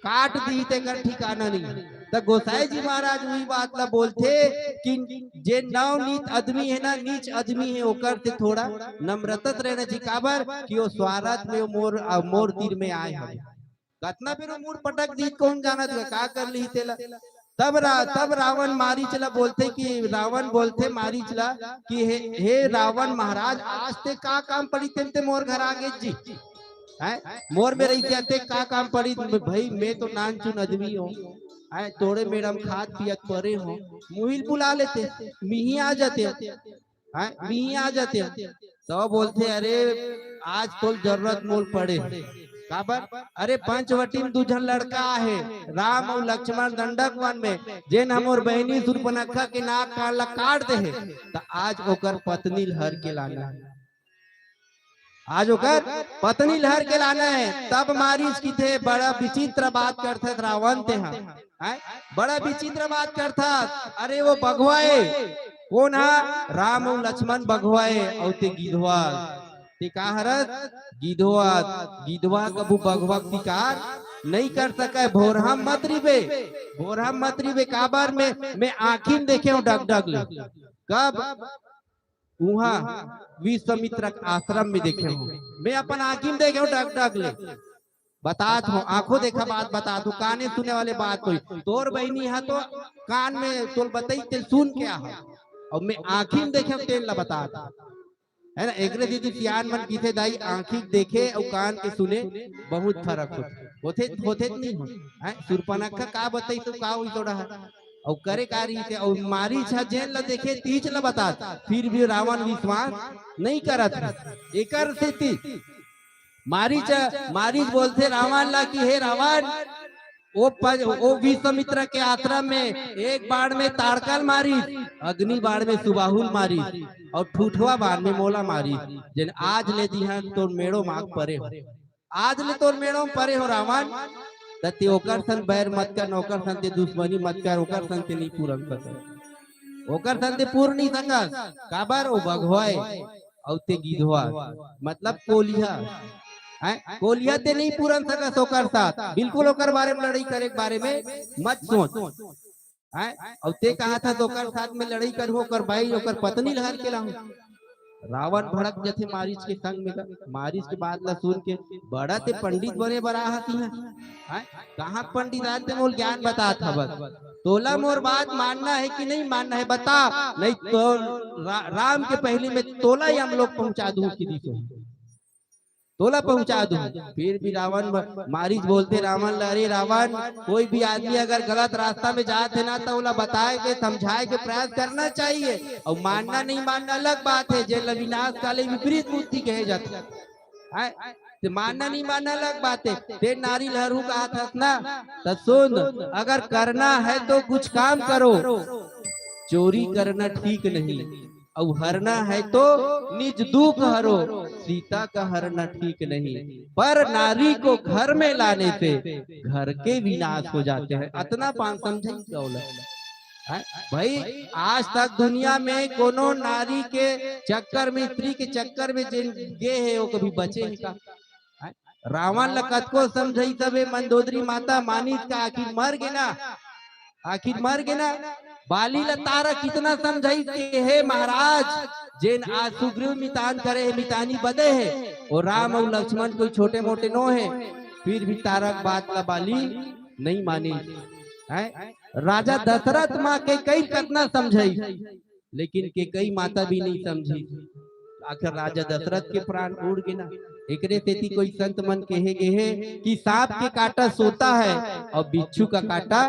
काट दी तेकर ठिकाना नहीं। तो गोसाई जी महाराज वही बात ला बोलते कि जे नवनीत आदमी है ना नीच आदमी है ओकर से थोड़ा नम्रतत रहना चाहिए। काबर कि वो स्वार्थ में मोर तीर में आए हैं कतना बेरो मोर पटक दी कौन जानत का कर ली तेला। तब रावण मारीचला बोलते कि रावण बोलते मारीचला कि हे रावण महाराज आज ते का काम पड़ी ते मोर घर आगे जी है मोर में रही जाते का काम पड़ी भाई मैं तो नान चुन आदमी हूँ है तोड़े मेडम खाद पियत परे हो मुहिल बुला लेते मिही आ जाते है मिही आ जाते तो बोलते अरे आज तो जरूरत मोल पड़े काबर अरे पंचवटी में 2 जन लड़का है राम और लक्ष्मण दंडक वन में जेन हमर बहनी सुरपनखा के नाक काला काट दे है तो आज ओकर पत्नी लहर के लाना है, आज ओकर पत्नी लहर के लाना है। तब मारिच की थे बड़ा विचित्र बात करते रावण ते है बड़ा विचित्र बात करता। अरे वो बघवाए कौन है राम और लक्ष्मण बघवाए और ते गिधवा ते का हरत गिधवा कबू बघवा शिकार नहीं कर सका। भोरहा मत रिबे काबर में मैं आँखिन देखे हूँ डग ले कब वहाँ विश्वामित्र आश्रम में देखे हूँ मैं अपन आँखिन देखे हूँ डग ले बतात हूँ आंखों देखा बात बता दू काने सुने वाले बात कोई तोर बहनी है तो कान में तोल बताई ते सुन क्या है और मैं आँखिन देखे तेल ला बता है ना। एक दीदी सियान मन किथे दाई आंखी देखे और कान के सुने बहुत फर्क होते नहीं हो है। सुरपनखा का बताई तो का हुई तोड़ा है और करे कारी थे और मारी छा जेल ला देखे तीच ला बता फिर भी रावण विश्वास नहीं करत एकर से मारीच बोलते रावण ला कि हे रावण वो विश्वामित्र के आश्रम में एक बाण में ताड़कल मारी, अग्नि बाण में सुबाहुल मारी और ठूठवा बाण में मोला मारी। जिन आज ले दिहा तो मेड़ो माग परे हो, आज ले तो मेड़ो परे हो रावण। तते ओकर सन बैर मत कर, ओकर सन ते दुश्मनी मत कर, ओकर सन ते नहीं पूरन कर, ओकर सन ते पूर्ण नहीं संगस। काबर ओ बघवाए और ते गिधवा मतलब कोलिया कोलिया ते नहीं पूरन सकस ओकर साथ, बिल्कुल ओकर बारे में लड़ाई करे के बारे में मत सोच। और ते कहा था तो ओकर साथ में लड़ाई कर ओकर भाई ओकर पत्नी लहर के लाहू। रावण भड़क जथे मारीच के संग में, मारीच के बात ला सुन के बड़ा ते पंडित बने बराहती है। कहाँ पंडित आते मोल ज्ञान बता था बस, तोला मोर बात मानना है कि नहीं मानना है बता, नहीं तो राम के पहले में तोला ही हम लोग पहुंचा दूं की दिशा, तोला पहुंचा दूं। फिर भी रावण मारीच बोलते रावण अरे रावण कोई भी आदमी अगर गलत रास्ता में जाते ना तो उला बताए के समझाए के प्रयास करना चाहिए, और मानना नहीं मानना अलग बात है। जे विनाश काले विपरीत बुद्धि कहे जाते तो मानना नहीं मानना अलग बात है। ते नारी लहरू कहा था ना, तो सुन अगर करना है तो कुछ काम करो, चोरी करना ठीक नहीं, और हरना है तो निज दुख हरो, सीता का हरना ठीक नहीं, पर नारी को घर में लाने से घर के विनाश हो जाते हैं। इतना पान समझे भाई, आज तक दुनिया में कोनो नारी के चक्कर में स्त्री के चक्कर में जिन गे है वो कभी बचे ही का। रावण लकत को समझई तबे मंदोदरी माता मानिस का आखिर मर गए ना, आखिर मर गए ना। बाली लतारा कितना समझाई के हे महाराज, जेन आज सुग्रीव मितान करे है मितानी बदे है, और राम और लक्ष्मण कोई छोटे मोटे नो है, फिर भी तारक बात ला बाली नहीं मानी है। राजा दशरथ माँ के कई कितना समझाई, लेकिन के कई माता भी नहीं समझी। आखिर राजा दशरथ के प्राण उड़ गए ना। एकरे तेती कोई संत मन कहे गए है कि सांप के काटा सोता है और बिच्छू का काटा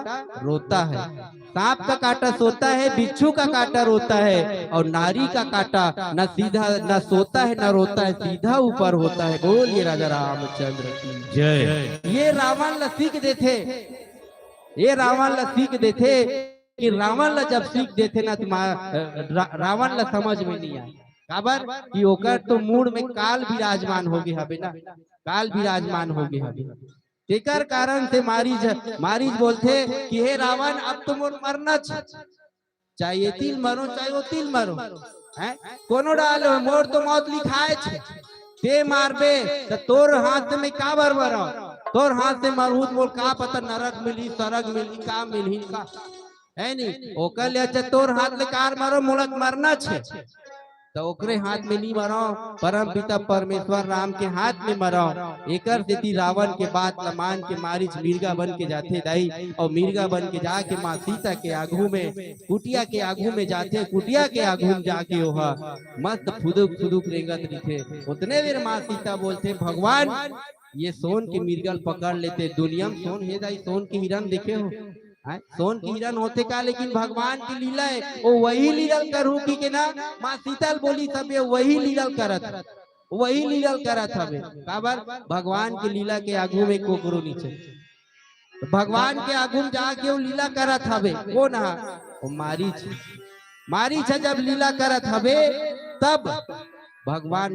रोता है। सांप का काटा सोता है, बिच्छू का काटा रोता है, और नारी का काटा न सीधा न सोता है न रोता है, सीधा ऊपर होता है। बोलिए राजा रामचंद्र की जय। ये रावण ला सीख देते, ये रावण ला सीख देते कि रावण ला जब सीख देते ना तो रावण ला समझ में नहीं आए। काबर कि ओकर तो मूड में काल विराजमान हो गए हबे ना, काल विराजमान हो गए हबे। तेकर कारण से मारीच बोलते कि हे रावण अब तो मोर मरना चाहे ये तिल मरो चाहे वो तिल मरो, हैं कोनो डालो मोर तो मौत लिखाए छे, ते मारबे तो तोर हाथ में का बरबर, तोर हाथ से मरहूत मोर का पता नरक मिली सरग मिली का मिली का है नहीं। ओकर ले अच्छा तोर हाथ ले कार मारो मोलक मरना छे तो ओकरे हाथ में नहीं मरो, परम पिता परमेश्वर राम के हाथ में मरो। एकर सेती रावण के बात ल मान के मारीच मिर्गा बन के जाते दाई, और मिर्गा बन के जाके माँ सीता के आगू में कुटिया के आगू में जाते, कुटिया के आगू में जाके ओहा मस्त फुदुक फुदुक रेंगत दिखे। उतने देर माँ सीता बोलते भगवान ये सोन के मिर्गल पकड़ लेते, दुनिया में सोन है दाई, सोन के हिरन देखे हो, सोन की हिरन होते का, लेकिन भगवान की लीला है वो वही लीलल करू की के ना। माँ सीता बोली सब वही लीलल करत, वही लीलल करत हवे। काबर भगवान की लीला के आगू में कोकरो नीचे, भगवान के आगू में जाके वो लीला करत हवे। वो ना वो मारीच जब लीला करत हवे तब भगवान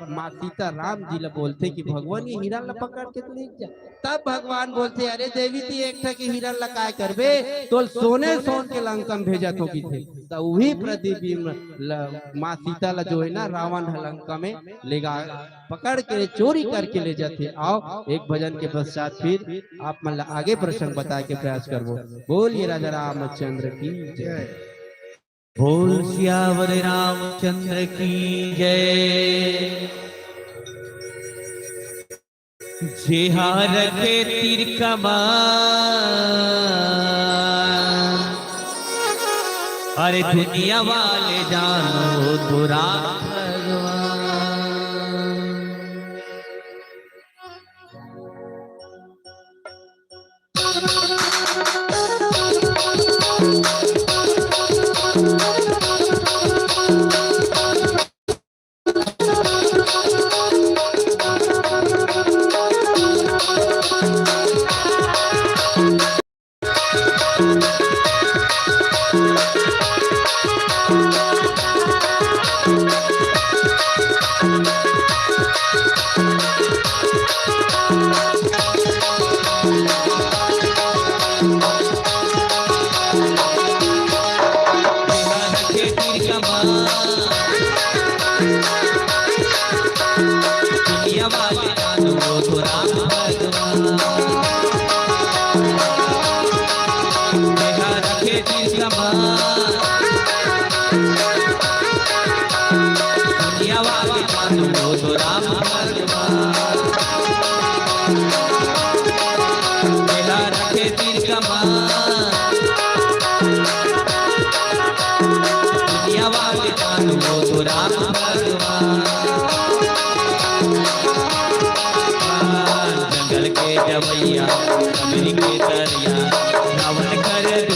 माँ सीता राम जी ला बोलते कि भगवान ये हिरन ला पकड़ के ले जा। तब भगवान बोलते अरे देवी ती एक था कि हिरन ला काय करबे, तो सोने सोन के लंकम भेजत होगी थे। तो वही प्रतिबिंब माँ सीता ला जो है ना रावण लंका में लेगा पकड़ के चोरी करके ले जाते। आओ एक भजन के पश्चात फिर आप मतलब आगे प्रसंग बता के प्रयास करबो। बोलिए राजा रामचंद्र की जय। बोल सियावर रामचंद्र की जय। जेहार के तीर कमान, अरे दुनिया वाले जानो तो राम भगवान।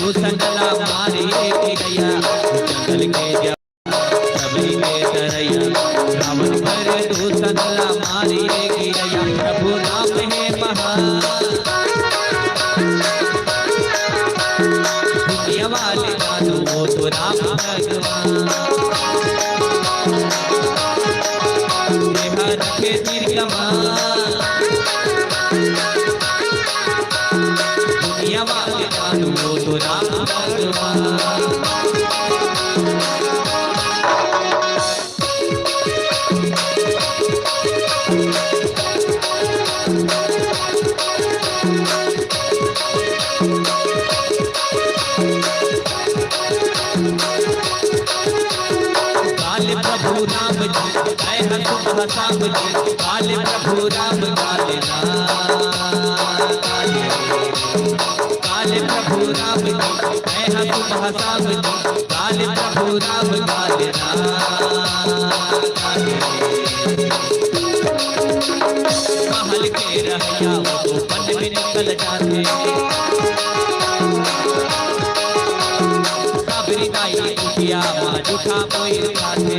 दूसनला मारे गिरैया जंगल के जबरी के तरैया रावण पर दूसनला मारे गिरैया प्रभु राम है महान दुनिया वाले मानो वो तो राम भगवान रखे तीर कमान दुनिया वाले मानो वो तो राम भगवान प्रभु राम जी जय हनुमान साम जी काले प्रभु राम काले काले प्रभु राम जी जय हनुमान साम जी काले प्रभु राम काले महल के रहया वो वन में निकल जाते सबरी दाई उठिया माँ जुठा मोर खाते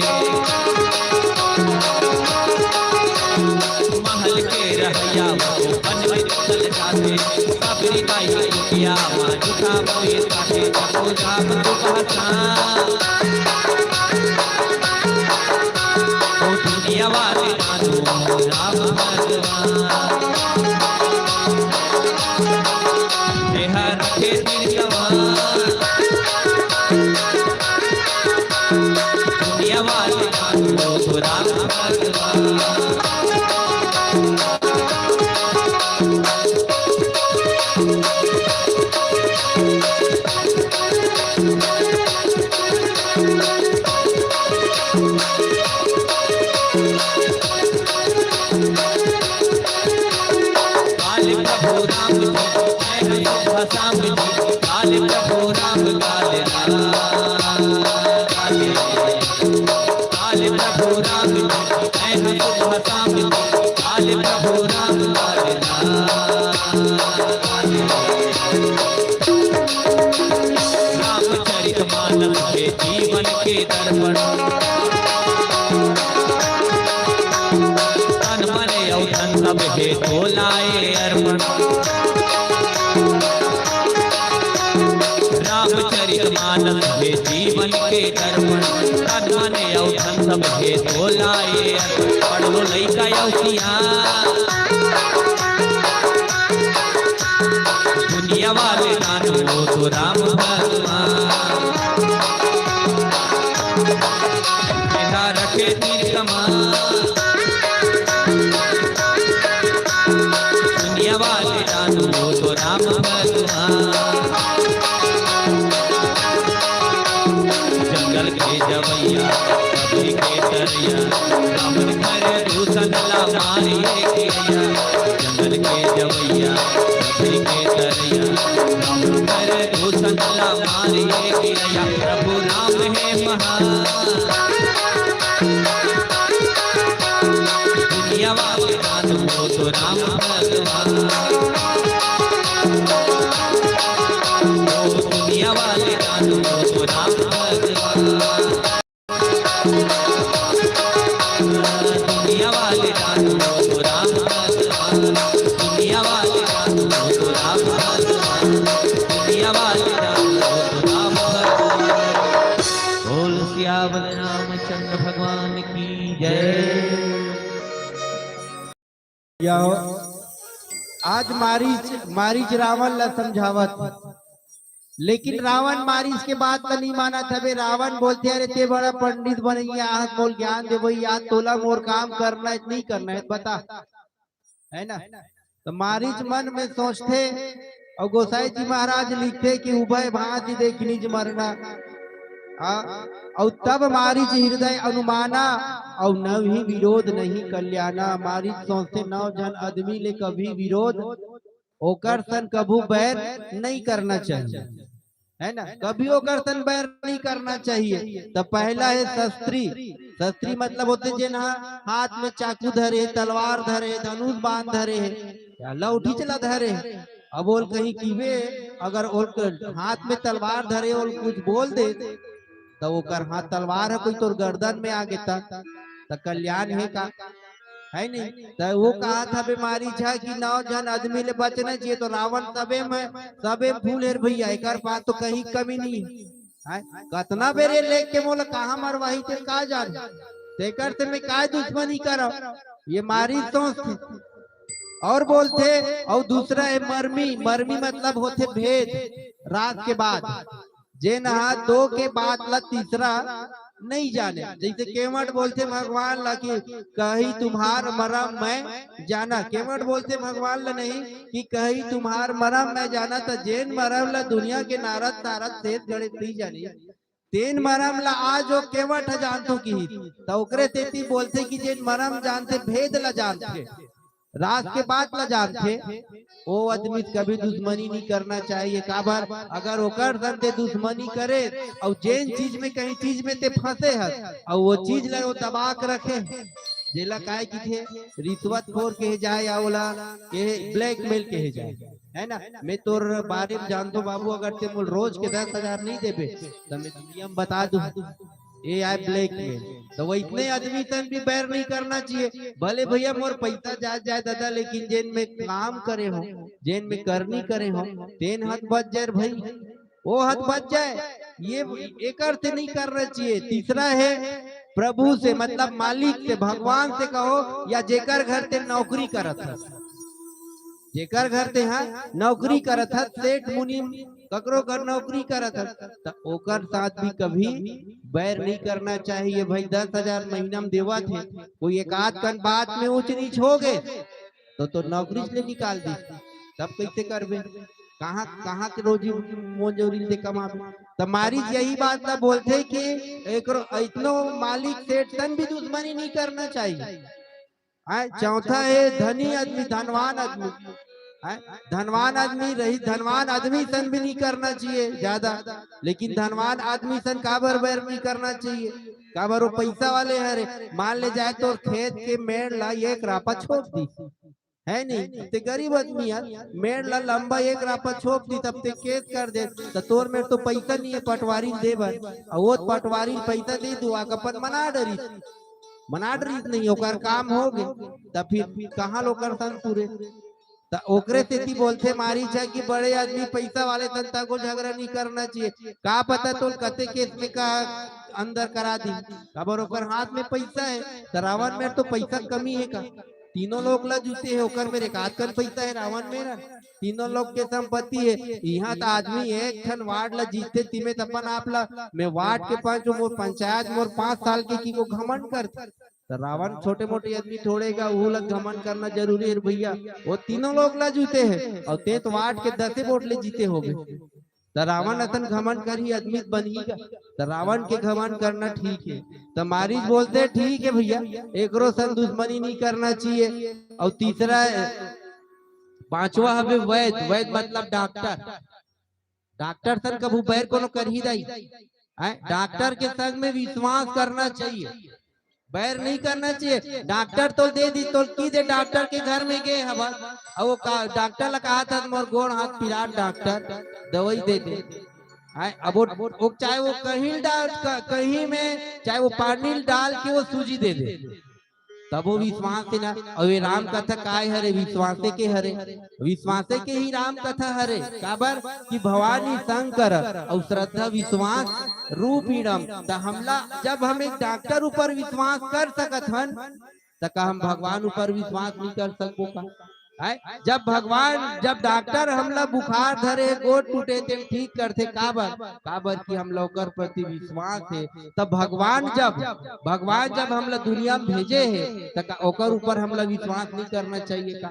महल के रहया वो वन में निकल जाते सबरी दाई उठिया माँ जुठा मोर खाते प्रभु राम ओ दुनिया वाले मानो राम भगवान देहा रखे तीर कमान दुनिया वाले मानो तो राम भगवान काले प्रभु राम जी जय हनुमान साम जी काले प्रभु राम काले काले प्रभु राम जी जय हनुमान साम जी काले प्रभु राम काले रामचरित मानस के जीवन के दर्पण तन मन औधन सब हे तोलाए अर्पण रामचरित मानस हे जीवन के दर्पण तन मन औधन सब हे तोलाए अर्पण पढ़ो लइका औसिया दुनिया वाले नानो तो राम भगवान देहा रखे तीर कमान दुनिया वाले नानो तो राम भगवान जंगल के जवैया कभी के तरैया रावण पर दूसनला मारे गिरैया जंगल के जवैया कभी के तरैया रावण पर दूसनला मारे गिरैया प्रभु राम है महान दुनिया वाले मानो तो राम भगवान ओ दुनिया वाले मानो तो राम भगवान दुनिया वाले मानो तो राम भगवान दुनिया वाले मानो तो राम भगवान दुनिया वाले मानो तो राम भगवान बोल सियावर रामचंद्र भगवान की जय आज मारीच रावण ला समझावत लेकिन रावण मारीच के बात तो नहीं माना था बे रावण बोलते अरे ते बड़ा पंडित बनेंगे आज बोल ज्ञान दे भाई आज तोला मोर काम करना है नहीं करना है बता है ना। तो मारीच मन में सोचते और गोसाई जी महाराज लिखते कि उभय भांति देखनी मरना और तब मारीच हृदय अनुमाना और नव ही विरोध नहीं कल्याणा। मारीच सोचते 9 जन आदमी ले कभी विरोध ओकर सन कभू बैर नहीं करना चाहिए है ना, कभी ओकर सन बैर नहीं करना चाहिए। तो पहला है शस्त्री। शस्त्री मतलब होते जिन हाथ में चाकू धरे, तलवार धरे, धनुष बांध धरे, लौठी चला धरे अब बोल कहीं कीवे अगर ओल हाथ में तलवार धरे और कुछ बोल दे तो ओकर हाथ तलवार है कोई तोर गर्दन में आ गेता तो कल्याण है का है नहीं। तो वो कहा था बीमारी छा कि 9 जन आदमी ले बचना चाहिए तो रावण सबे फूल है भैया एक बात तो कहीं कमी नहीं है। कतना बेरे लेके मोला कहा मरवाही ते का जान तेकर से मैं काय दुश्मनी करब ये मारी सोच और बोलते। और दूसरा है मरमी मरमी मतलब होते भेद रात के बाद जे नहा 2 के बाद ला तीसरा नहीं जाने जैसे केवट बोलते भगवान ला कि कहीं तुम्हार मरम मैं जाना केवट बोलते भगवान ला नहीं कि कहीं तुम्हार मरम मैं जाना तो जेन मरम ला दुनिया के नारद तारद शेष गणित नहीं जानी तेन मरम ला आज वो केवट जानतो की तो ओकरे तेती बोलते कि जेन मरम जानते भेद ला जानते रात के बाद ला जानते वो आदमी कभी दुश्मनी नहीं करना चाहिए काबर अगर ओकर संते दुश्मनी करे और जेन चीज में कहीं चीज में ते फंसे है और वो चीज ला वो दबा के रखे जेला काय की थे रिश्वत खोर के जाए या ओला के ब्लैकमेल के जाए है ना। मैं तोर बारे में जानतो बाबू अगर ते मोल रोज के 10,000 नहीं देबे तो मैं नियम बता दूं ये आए ब्लैक में तो वो इतने आदमी तक भी बैर नहीं करना चाहिए भले भैया मोर पैसा जाए दादा लेकिन जेन में काम करे हो जेन में करनी करे हो तेन हाथ बच जाए भाई वो हाथ बच जाए ये एक अर्थ नहीं करना चाहिए। तीसरा है प्रभु से मतलब मालिक से भगवान से कहो या जेकर घर ते नौकरी करत है जेकर घर ते हाँ नौकरी करत है सेठ मुनि ककरो घर नौकरी करत है तो ओकर साथ भी कभी बैर नहीं करना चाहिए भाई 10,000 महीना में देवा थे कोई एक आध कन बात में ऊंच नीच हो गए तो नौकरी से निकाल दी तब कैसे करबे कहाँ कहाँ के रोजी मोजूरी से कमाबे। तुम्हारी यही बात ना बोलते कि एक इतनो मालिक सेठ सन भी दुश्मनी नहीं करना चाहिए। चौथा है धनी आदमी धनवान आदमी धनवान आदमी रही धनवान आदमी सन भी नहीं करना चाहिए ज्यादा लेकिन धनवान आदमी सन काबर बैर नहीं करना चाहिए काबर वो पैसा वाले हरे मान ले जाए तो खेत के मेड़ ला एक रापा छोड़ दी है नहीं ते गरीब आदमी यार मेड़ ला लंबा एक रापा छोप दी तब ते केस कर दे तो तोर में तो पैसा नहीं है पटवारी देबर और वो पटवारी पैसा दे दू अपन मना डरी नहीं ओकर काम हो गए तब फिर कहाँ लोकर सन पूरे तो ओकरे तेती बोलते मारी जा कि बड़े आदमी पैसा वाले जनता को झगड़ा नहीं करना चाहिए का पता तो कते केस में का अंदर करा दी खबर ओकर हाथ में पैसा है तो रावण में तो पैसा कमी है का तीनों लोग ला जूते है ओकर में एक कर पैसा है रावण में तीनों लोग के संपत्ति है यहाँ तो आदमी एक ठन वार्ड ला जीतते तीमे तपन आप ला मैं वार्ड के 5 मोर पंचायत मोर 5 साल के की को घमंड कर तो रावण छोटे मोटे आदमी थोड़ेगा वो लग घमंड करना जरूरी है भैया वो तीनों लोग ला जूते है और तेत वार्ड के 10 वोट ले जीते हो गए तो रावण अतन घमंड कर ही आदमी बनेगा तो रावण के घमंड करना ठीक है। तो मारिच बोलते ठीक है भैया एक सन दुश्मनी नहीं करना चाहिए। और तीसरा पांचवा हमें वैद वैद मतलब डॉक्टर डॉक्टर सन कभू बैर को कर ही दई डॉक्टर के संग में विश्वास करना चाहिए बैर नहीं करना चाहिए। डॉक्टर तो दे दी तो की दे डॉक्टर के घर में गए हवा और वो डॉक्टर ला कहा था मोर गोड़ हाथ पिराट डॉक्टर दवाई दे दे अब वो चाहे वो कहीं डाल कहीं में चाहे वो पानी डाल के वो सूजी दे दे तब वो विश्वास से ना। और ये राम कथा काय हरे विश्वास के हरे विश्वास के ही राम कथा हरे काबर कि भवानी शंकर और श्रद्धा विश्वास रूपीणम तो हमला जब हम एक डॉक्टर ऊपर विश्वास कर सकत हन तो का हम भगवान ऊपर विश्वास नहीं कर सको का जब भगवान जब डॉक्टर हमला बुखार धरे गोड़ टूटे ते ठीक करते काबर कि हम लोकर प्रति विश्वास है तब भगवान जब हमला दुनिया में भेजे है तो ओकर ऊपर हमला विश्वास नहीं करना चाहिए का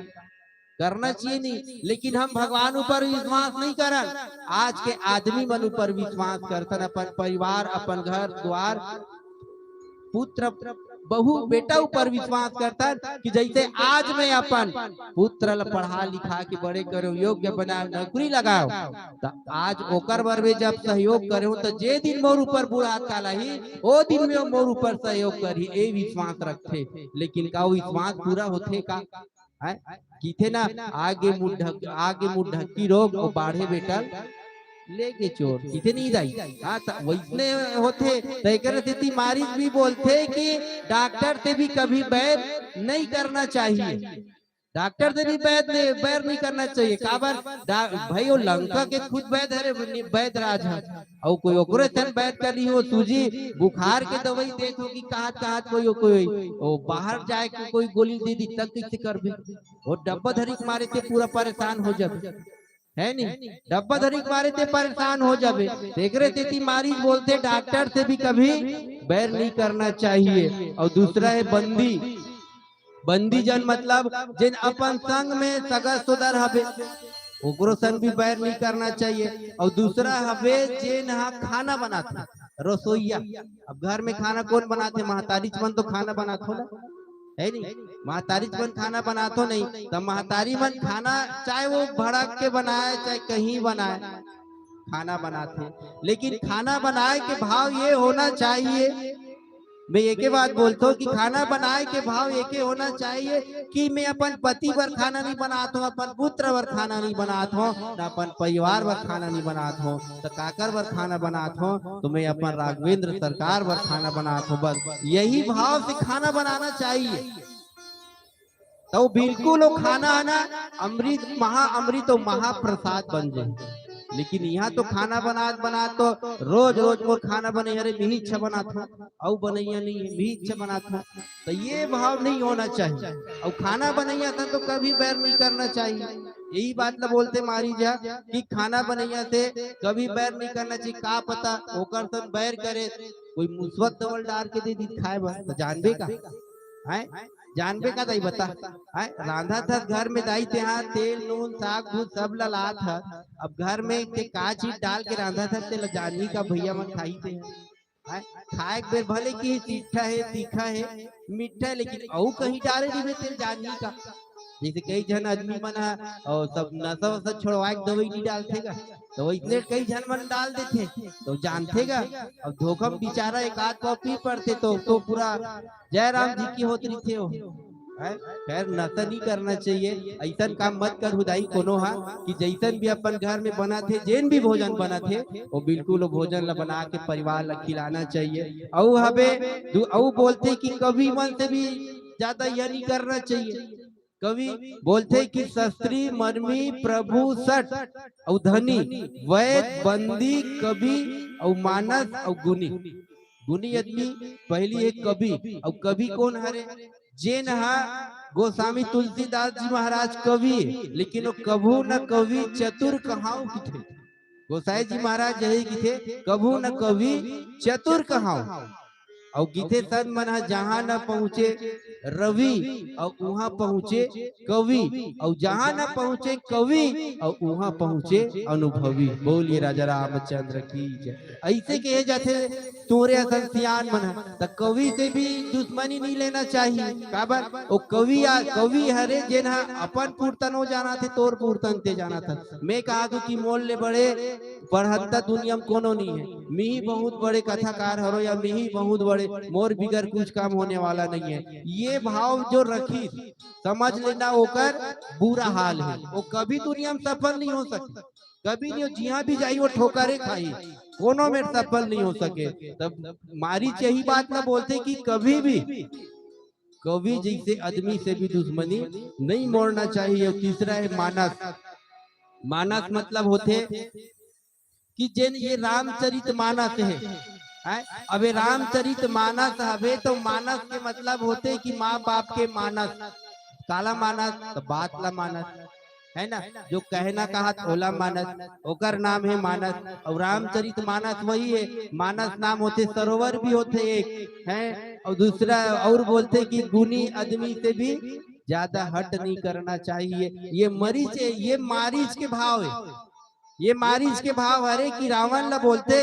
करना चाहिए नहीं। लेकिन हम भगवान ऊपर विश्वास नहीं करन आज के आदमी मन ऊपर विश्वास करतन अपन परिवार अपन घर द्वार पुत्र बहु बेटा ऊपर विश्वास करता कि जैसे आज मैं अपन पुत्र पढ़ा लिखा के बड़े करो योग्य बना नौकरी लगाओ तो आज ओकर बर में जब सहयोग करो तो जे दिन मोर ऊपर बुरा कालाही ओ दिन में मोर ऊपर सहयोग करी ए विश्वास रखे। लेकिन का विश्वास पूरा होते का है किथे ना आगे मुंह ढक्की रोग और बाढ़े बेटल लेके चोर किथे नहीं जाई। हाँ वैसने होते तैकर स्थिति मारिज भी बोलते कि डॉक्टर से भी कभी बैर नहीं करना चाहिए, डॉक्टर से भी बैर नहीं करना चाहिए। काबर भाई वो लंका के खुद वैद है, वैद राज है और कोई ओकरे तन बैर करी हो सूजी बुखार के दवाई देत हो कि कहाँ कोई ओ बाहर जाए के कोई गोली दे दी तब कैसे कर भी वो डब्बा धरी के मारे थे पूरा परेशान हो जाए है नहीं, डब्बा धरी के मारे थे परेशान हो जाए। देखरे तेती मारी बोलते डॉक्टर से भी कभी बैर नहीं करना चाहिए। और दूसरा है बंदी, बंदी जन मतलब जिन अपन संग में सगा सुदर हवे ओकरो संग भी बैर नहीं करना चाहिए। और दूसरा हवे जिन हा खाना बनाता रसोईया, अब घर में खाना कौन बनाते, महतारी मन तो खाना बनाते ना है नहीं, महतारी मन खाना बनाते नहीं तो महतारी मन खाना चाहे वो भड़क के बनाए चाहे कहीं बनाए खाना बनाते, लेकिन खाना बनाए के भाव ये होना चाहिए। मैं एक बात बोलता हूँ कि खाना बनाए के भाव एक होना चाहिए कि मैं अपन पति पर खाना नहीं बनाता हूँ, अपन पुत्र पर खाना नहीं बनाता हूँ, न अपन परिवार पर खाना नहीं बनाता हूँ, तो काकर पर खाना बनाता हूँ तो मैं अपन राघवेंद्र सरकार पर खाना बनाता हूँ। बस यही भाव से खाना बनाना चाहिए तो बिल्कुल वो खाना आना अमृत महाअमृत और महाप्रसाद बन जाए। लेकिन यहाँ तो खाना बना तो रोज रोज मोर खाना बने अरे मी इच्छा बनाता औ बनैया नहीं है मी इच्छा बनाता, तो ये भाव नहीं होना चाहिए। और खाना बनैया था तो कभी बैर नहीं करना चाहिए। यही बात ला बोलते मारी जा कि खाना बनैया से कभी बैर नहीं करना चाहिए। का पता ओकर सन बैर करे कोई मुसवत दवल डाल के दे दी खाए बस तो जानबे का है, जानबे का दाई बता है रांधा था घर में दाई ते हाँ तेल नून साग भूत सब लात था, अब घर में के का चीज डाल के रांधा था ते जानवी का भैया मन खाई थे है खाए बेर भले की तीखा है तीखा है मीठा है लेकिन औ कहीं डाले दी तेल जानवी का। जैसे कई जन आदमी मन और सब नशा वशा छोड़वा के दवाई नहीं डालते गा तो इसलिए कई जन मन डाल देते तो जानते गा। अब धोखा बेचारा एक आध कॉपी पढ़ते तो पूरा जयराम जी की होती थे हो खैर नशा नहीं करना चाहिए। ऐसा काम मत कर हुदाई कोनो हा कि जैसन भी अपन घर में बना थे जेन भी भोजन बना थे वो बिल्कुल वो भोजन ला बना के परिवार ला खिलाना चाहिए। औ हबे औ बोलते कि कभी मन से भी ज्यादा यह नहीं करना चाहिए। कवि बोलते कि शस्त्री मर्मी प्रभु सट और धनी वैद बंदी कवि और मानस और गुनी। गुनी आदमी पहली एक कवि और कवि कौन हरे जेन हा गोस्वामी तुलसीदास जी महाराज कवि लेकिन वो कभू न कवि चतुर कहाऊ की थे। गोसाई जी महाराज यही की थे कभू न कवि चतुर कहाऊ और गीते सन मन जहाँ न पहुँचे रवि और वहाँ पहुँचे कवि और जहाँ न पहुँचे कवि और वहाँ पहुँचे अनुभवी। बोलिए राजा रामचंद्र की जय। ऐसे कहे जाते तोरे सियान मन तो कवि से भी दुश्मनी नहीं लेना चाहिए। काबर वो कवि हरे जेन अपन पूर्तन हो जाना थे तोर पूर्तन ते जाना था। मैं कहा तू कि मोल ले बड़े पढ़ता दुनिया में कोनो नहीं है, मी ही बहुत बड़े कथाकार हरो या मी ही बहुत बड़े मोर बिगर कुछ काम होने वाला नहीं है। ये भाव जो रखी समझ लेना होकर बुरा हाल है, वो कभी दुनिया में सफल नहीं हो सकता, कभी नहीं। जहाँ भी जाई वो ठोकरे खाई कोनो में सफल नहीं हो सके। तब मारी यही बात ना बोलते कि कभी भी कवि जैसे आदमी से भी दुश्मनी नहीं मोड़ना चाहिए। तीसरा है मानस। मानस मतलब होते कि जेन ये रामचरित मानस है। अब रामचरित मानस हवे तो मानस के मतलब होते कि माँ बाप के मानस काला मानस तो बात ला मानस है ना, जो कहना कहा ओला मानस ओकर नाम है मानस। और रामचरित मानस वही है। मानस नाम होते सरोवर भी होते एक है और दूसरा और बोलते कि गुनी आदमी से भी ज्यादा हट नहीं करना चाहिए। ये मरीच है, ये मारीच के भाव है। ये मारीच के भाव हरे कि रावण ला बोलते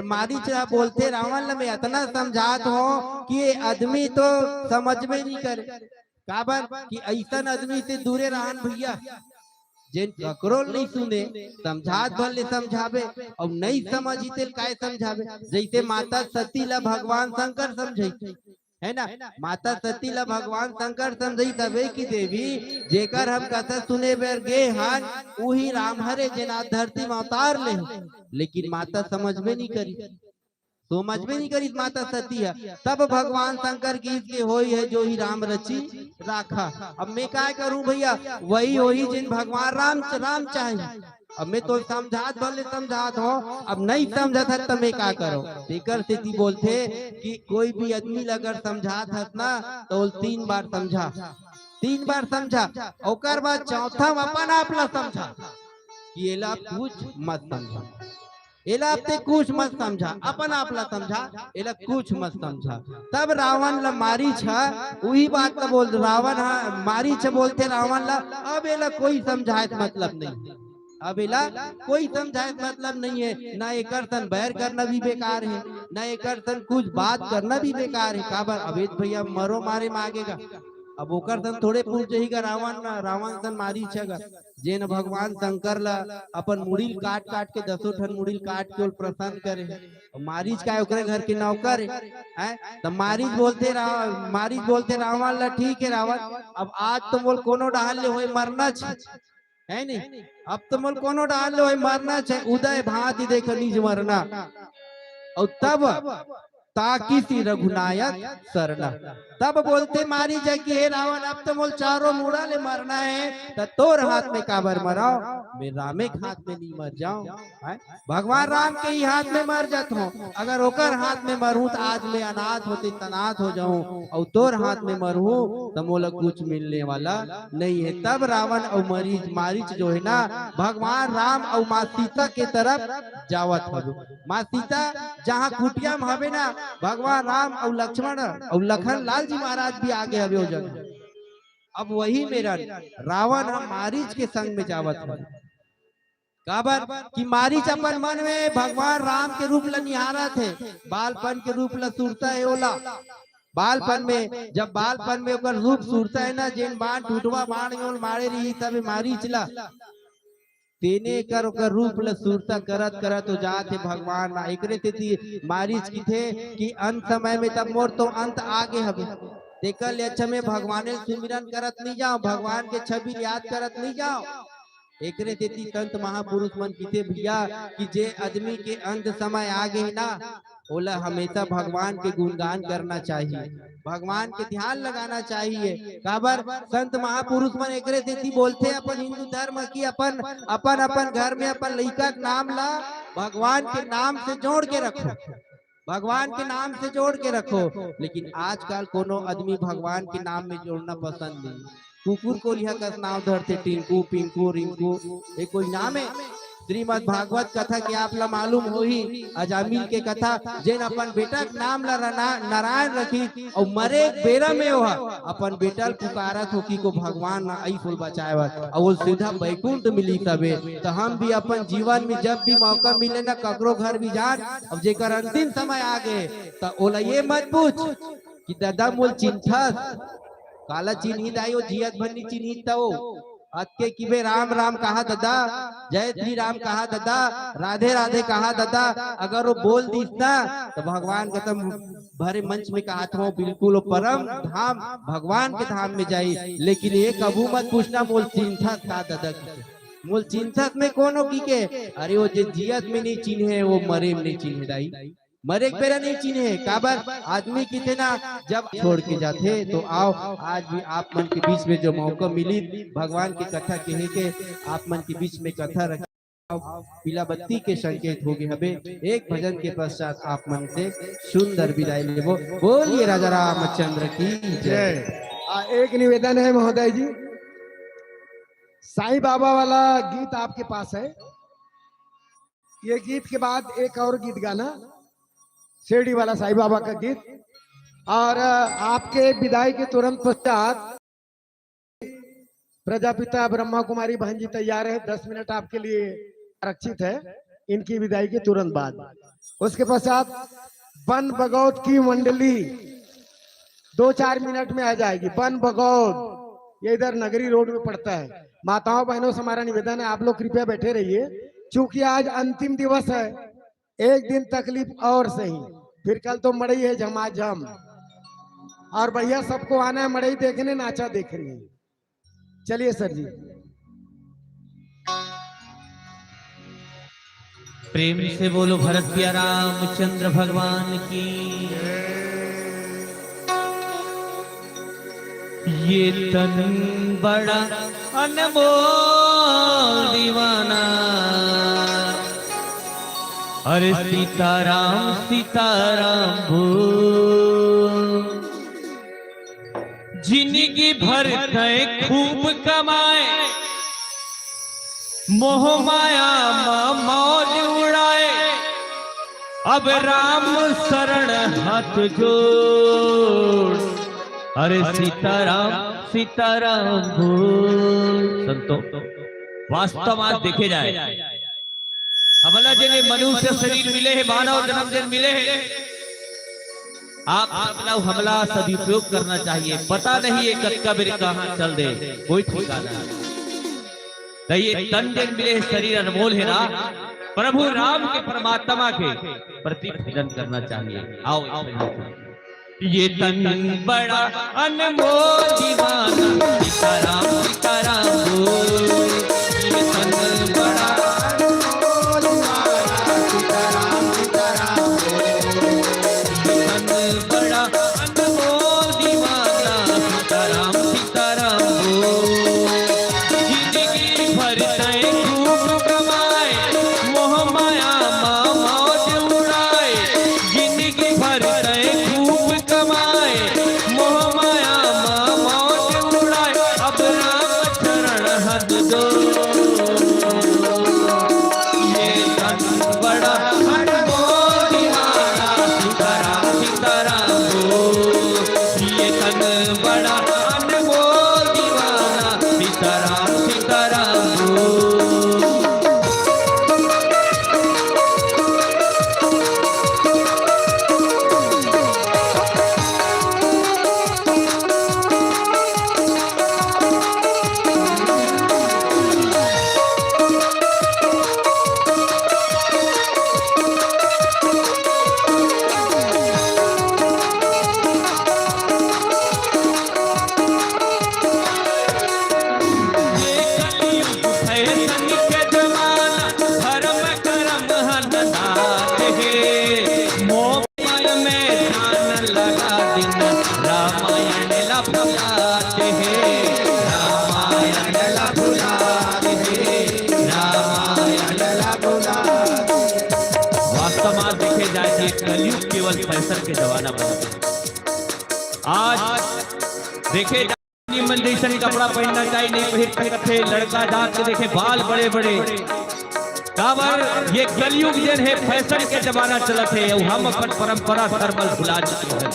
मारीच ला बोलते रावण ला मैं इतना समझात हो कि ये आदमी तो समझ में नहीं करे। काबर कि ऐसा आदमी से दूरे रहन भैया जिन ककरो नहीं सुने समझात भले समझावे और नहीं समझते काय समझावे। जैसे माता सती ला भगवान शंकर समझे है ना। माता सती ला भगवान शंकर समझी तबे की देवी जेकर हम कथा सुने बर गे हन वही राम हरे जेना धरती में अवतार ले, लेकिन माता समझ में नहीं करी, समझ में नहीं करी माता सती है। तब भगवान शंकर गीत के होई है जो ही राम रची राखा। अब मैं क्या करूं भैया, वही वही जिन भगवान राम चाहिए। अब मैं तो समझात भले समझात हो, अब नहीं समझत है तो मैं क्या करो। तेकर स्थिति बोलते कि कोई भी आदमी अगर समझात हस ना तो 3 बार समझा, 3 बार समझा, ओकर बाद चौथा अपन आप ला समझा कि एला कुछ मत समझा, एला अपने कुछ मत समझा, अपन आप ला समझा, एला कुछ मत समझा। तब रावण ला मारी छा वही बात का बोल रावण मारी छा बोलते रावण ला अब एला कोई समझाए मतलब नहीं, अब एला कोई समझाए मतलब नहीं है। ना एकर सन बैर करना भी बेकार है, ना एकर सन कुछ बात करना भी बेकार है। काबर अबे भैया मरो मारे मांगेगा, अब ओकर सन थोड़े पूछ जही का रावण सन मारी छगा जेन भगवान शंकर ला अपन मुड़िल काट काट के 10 ठन मुड़िल काट के प्रसन्न करे। मारीच का ओकरे घर के नौकर है। तो मारीच बोलते रावण ला ठीक है रावण, अब आज तो मोल कोनो डाल ले होए मरना है नहीं, अब तो मोल कोनो डाल ले होए मरना छे, उदय भांति देख निज मरना। और तब ताकि सी रघुनायक सरना, तब बोलते मारी जाए कि हे रावण अब तो मोल चारों मुड़ा ले मरना है, तो तोर हाथ में काबर मराओ, मैं रामे के हाथ में नहीं मर जाऊं। भगवान राम के ही हाथ में मर जात हो, अगर ओकर हाथ में मरूं तो आज मैं अनाथ होते तनाथ हो जाऊं, और तोर हाथ में मरूं तो मोला कुछ मिलने वाला नहीं है। तब रावण और मारीच जो है ना भगवान राम और माँ सीता के तरफ जावत हवे। माँ सीता जहाँ कुटिया में हवे ना भगवान राम और लक्ष्मण और लखन लाल जी महाराज भी आगे हवे हो जगह। अब वही मेरा रावण हम मारीच के संग में जावत है। काबर कि मारीच अपन मन में भगवान राम के रूप ला निहारा थे, बालपन के रूप ला सुरता है ओला। बालपन में जब बालपन में ओकर रूप सुरता है ना जेन बाण टूटवा बाण मारे रही तब मारीच ला तेने कर ओकर रूप ल सुरता करत करत हो जाते भगवान एकरे तेती मारीच की थे कि अंत समय में तब मोर तो अंत आगे हवे देखल ले अच्छा में भगवान सुमिरन करत नहीं जाओ, भगवान के छवि याद करत नहीं जाओ। एकरे तेती संत महापुरुष मन किते भैया कि जे आदमी के अंत समय आगे है ना ओला हमेशा भगवान के गुणगान करना चाहिए, भगवान के ध्यान लगाना चाहिए। काबर संत महापुरुष मन एकरे देती बोलते अपन हिंदू धर्म की अपन अपन अपन घर में अपन लइका के नाम ला भगवान के नाम से जोड़ के रखो, भगवान के नाम से जोड़ के रखो। लेकिन आजकल कोनो आदमी भगवान के नाम में जोड़ना पसंद नहीं, कुकुर को लिहा का नाम धरते टिंकू पिंकू रिंकू ये कोई नाम है। श्रीमद भागवत कथा के आप ला मालूम हो ही अजामिल के कथा जेन अपन बेटा के नाम ला नारायण रखी और मरे बेरा में हो अपन बेटा पुकारत हो कि को भगवान ना आई फुल बचाएवा और वो सीधा बैकुंठ मिली तबे। तो हम भी अपन जीवन में जब भी मौका मिले ना ककरो घर भी जान अब जेकर अंतिम समय आ गए तो ओला ये मत पूछ कि दादा मोल चिंथस काला चिन्ही दाई जियत भरनी चिन्ही तो अतके कि बे राम राम कहा दादा, जय श्री राम कहा दादा, राधे राधे कहा दादा, अगर वो बोल दीस ना तो भगवान का तुम भरे मंच में कहा था बिल्कुल परम धाम भगवान के धाम में जाई। लेकिन ये कबू मत पूछना मोल चिंता था दादा, मोल चिंता में कौन हो की के अरे वो जियत में नहीं चिन्हे वो मरे में नहीं चिन्हे दाई, मरे पेरा नहीं चिन्हे। काबर आदमी कितने ना जब छोड़ के जाते तो आओ आज भी आप मन के बीच में जो मौका मिली भगवान की कथा कहे के आप मन के बीच में कथा रख पीला बत्ती के संकेत हो गए हबे। एक भजन के पश्चात आप मन से सुंदर विदाई लेबो। बोलिए राजा रामचंद्र की जय। एक निवेदन है महोदय जी, साईं बाबा वाला गीत आपके पास है, ये गीत के बाद एक और गीत गाना शिरडी वाला साईं बाबा का गीत, और आपके विदाई के तुरंत पश्चात प्रजापिता ब्रह्मा कुमारी बहन जी तैयार है, 10 मिनट आपके लिए आरक्षित है इनकी विदाई के तुरंत बाद। उसके पश्चात बन बगौत की मंडली 2-4 मिनट में आ जाएगी। बन बगौत ये इधर नगरी रोड में पड़ता है। माताओं बहनों से हमारा निवेदन है आप लोग कृपया बैठे रहिए, क्योंकि आज अंतिम दिवस है, एक दिन तकलीफ और सही, फिर कल तो मड़ई है झमाझम। और भैया सबको आना है मड़ई देखने, नाचा देखने। चलिए सर जी। प्रेम से बोलो भरत प्रिया रामचंद्र भगवान की। ये तन बड़ा अनमोल दीवाना, अरे सीताराम सीताराम बोल। जिंदगी भर गए खूब कमाए, मोह माया मौज उड़ाए, अब राम शरण हाथ जोड़, अरे सीताराम सीताराम बोल। संतो वास्तव आज देखे जाए, हमला जिन्हें मनुष्य शरीर मिले हैं, मानव जन्म दिन मिले हैं, आप अपना हमला सदुपयोग करना चाहिए। पता नहीं ये कद का बेर कहाँ चल दे, कोई ठिकाना नहीं। ये तन दिन मिले शरीर अनमोल है ना, प्रभु राम के परमात्मा के प्रति पूजन करना चाहिए। आओ ये तन बड़ा अनमोल दीवाना, सीताराम सीताराम बोल। ये तन बड़ा अनमोल दीवाना, सीताराम सीताराम बोल। ये तन बड़ा अनमोल दीवाना, सीताराम सीताराम बोल। जिंदगी भर तय खूब कमाए, मोह माया मौज उड़ाए, जिंदगी भर तय खूब कमाए, मोह माया मौज उड़ाए, अब राम चरण हद दो। ये तन बड़ा अनमोल दीवाना, सीताराम सीताराम बोल। ये तन बड़ा अनमोल दीवाना, सीताराम सीताराम बोल। देखे जाए कलयुग केवल फैशन के जमाना बना। आज देखे निमन जैसन कपड़ा पहनना चाहिए, नहीं पहिर कथे लड़का जात के देखे बाल बड़े बड़े। काबर ये कलयुग जन है, फैशन के जमाना चलत है, हम अपन परंपरा धर्मल भुला चुके हैं।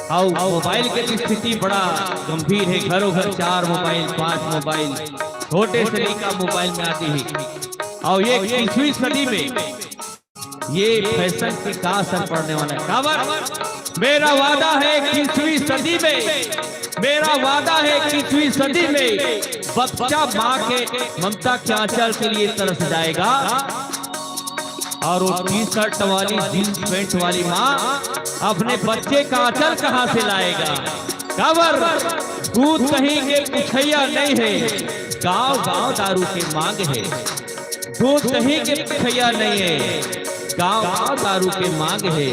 और मोबाइल के स्थिति बड़ा गंभीर है, घरों घर 4 मोबाइल 5 मोबाइल, छोटे से लेकर मोबाइल में आती है। और ये 21वीं सदी में ये फैशन के का असर पड़ने वाला है। काबर मेरा वादा है 21वीं सदी में, मेरा वादा है 21वीं सदी में बच्चा माँ के ममता के आंचल के लिए तरस जाएगा, और वो टी-शर्ट वाली जींस पैंट वाली माँ अपने बच्चे का आंचल कहाँ से लाएगा। काबर दूध कहीं के पुछैया नहीं है, गांव गांव दारू की मांग है। दूध कहीं के पुछैया नहीं है, गांव गांव दारू के मांग है।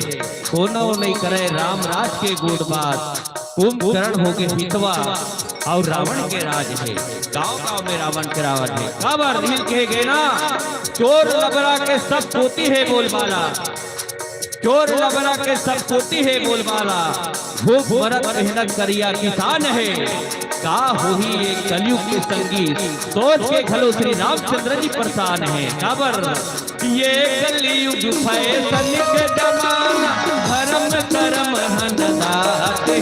कोनो नहीं करे राम राज के गोद बात, कुंभकर्ण हो के हितवा और रावण के राज है। गांव गांव में रावण के रावण है। काबर दिल कहे गए ना, चोर लबरा के सब पोती है बोलबाला, चोर लबरा के सब पोती है बोलबाला, भूख मरत मेहनत करिया किसान है। का होही ये कलयुग के संगीत, सोच के खलो श्री रामचंद्र जी परेशान है। काबर ये कलयुग फैशन के जमाना, धर्म कर्म हनदात है।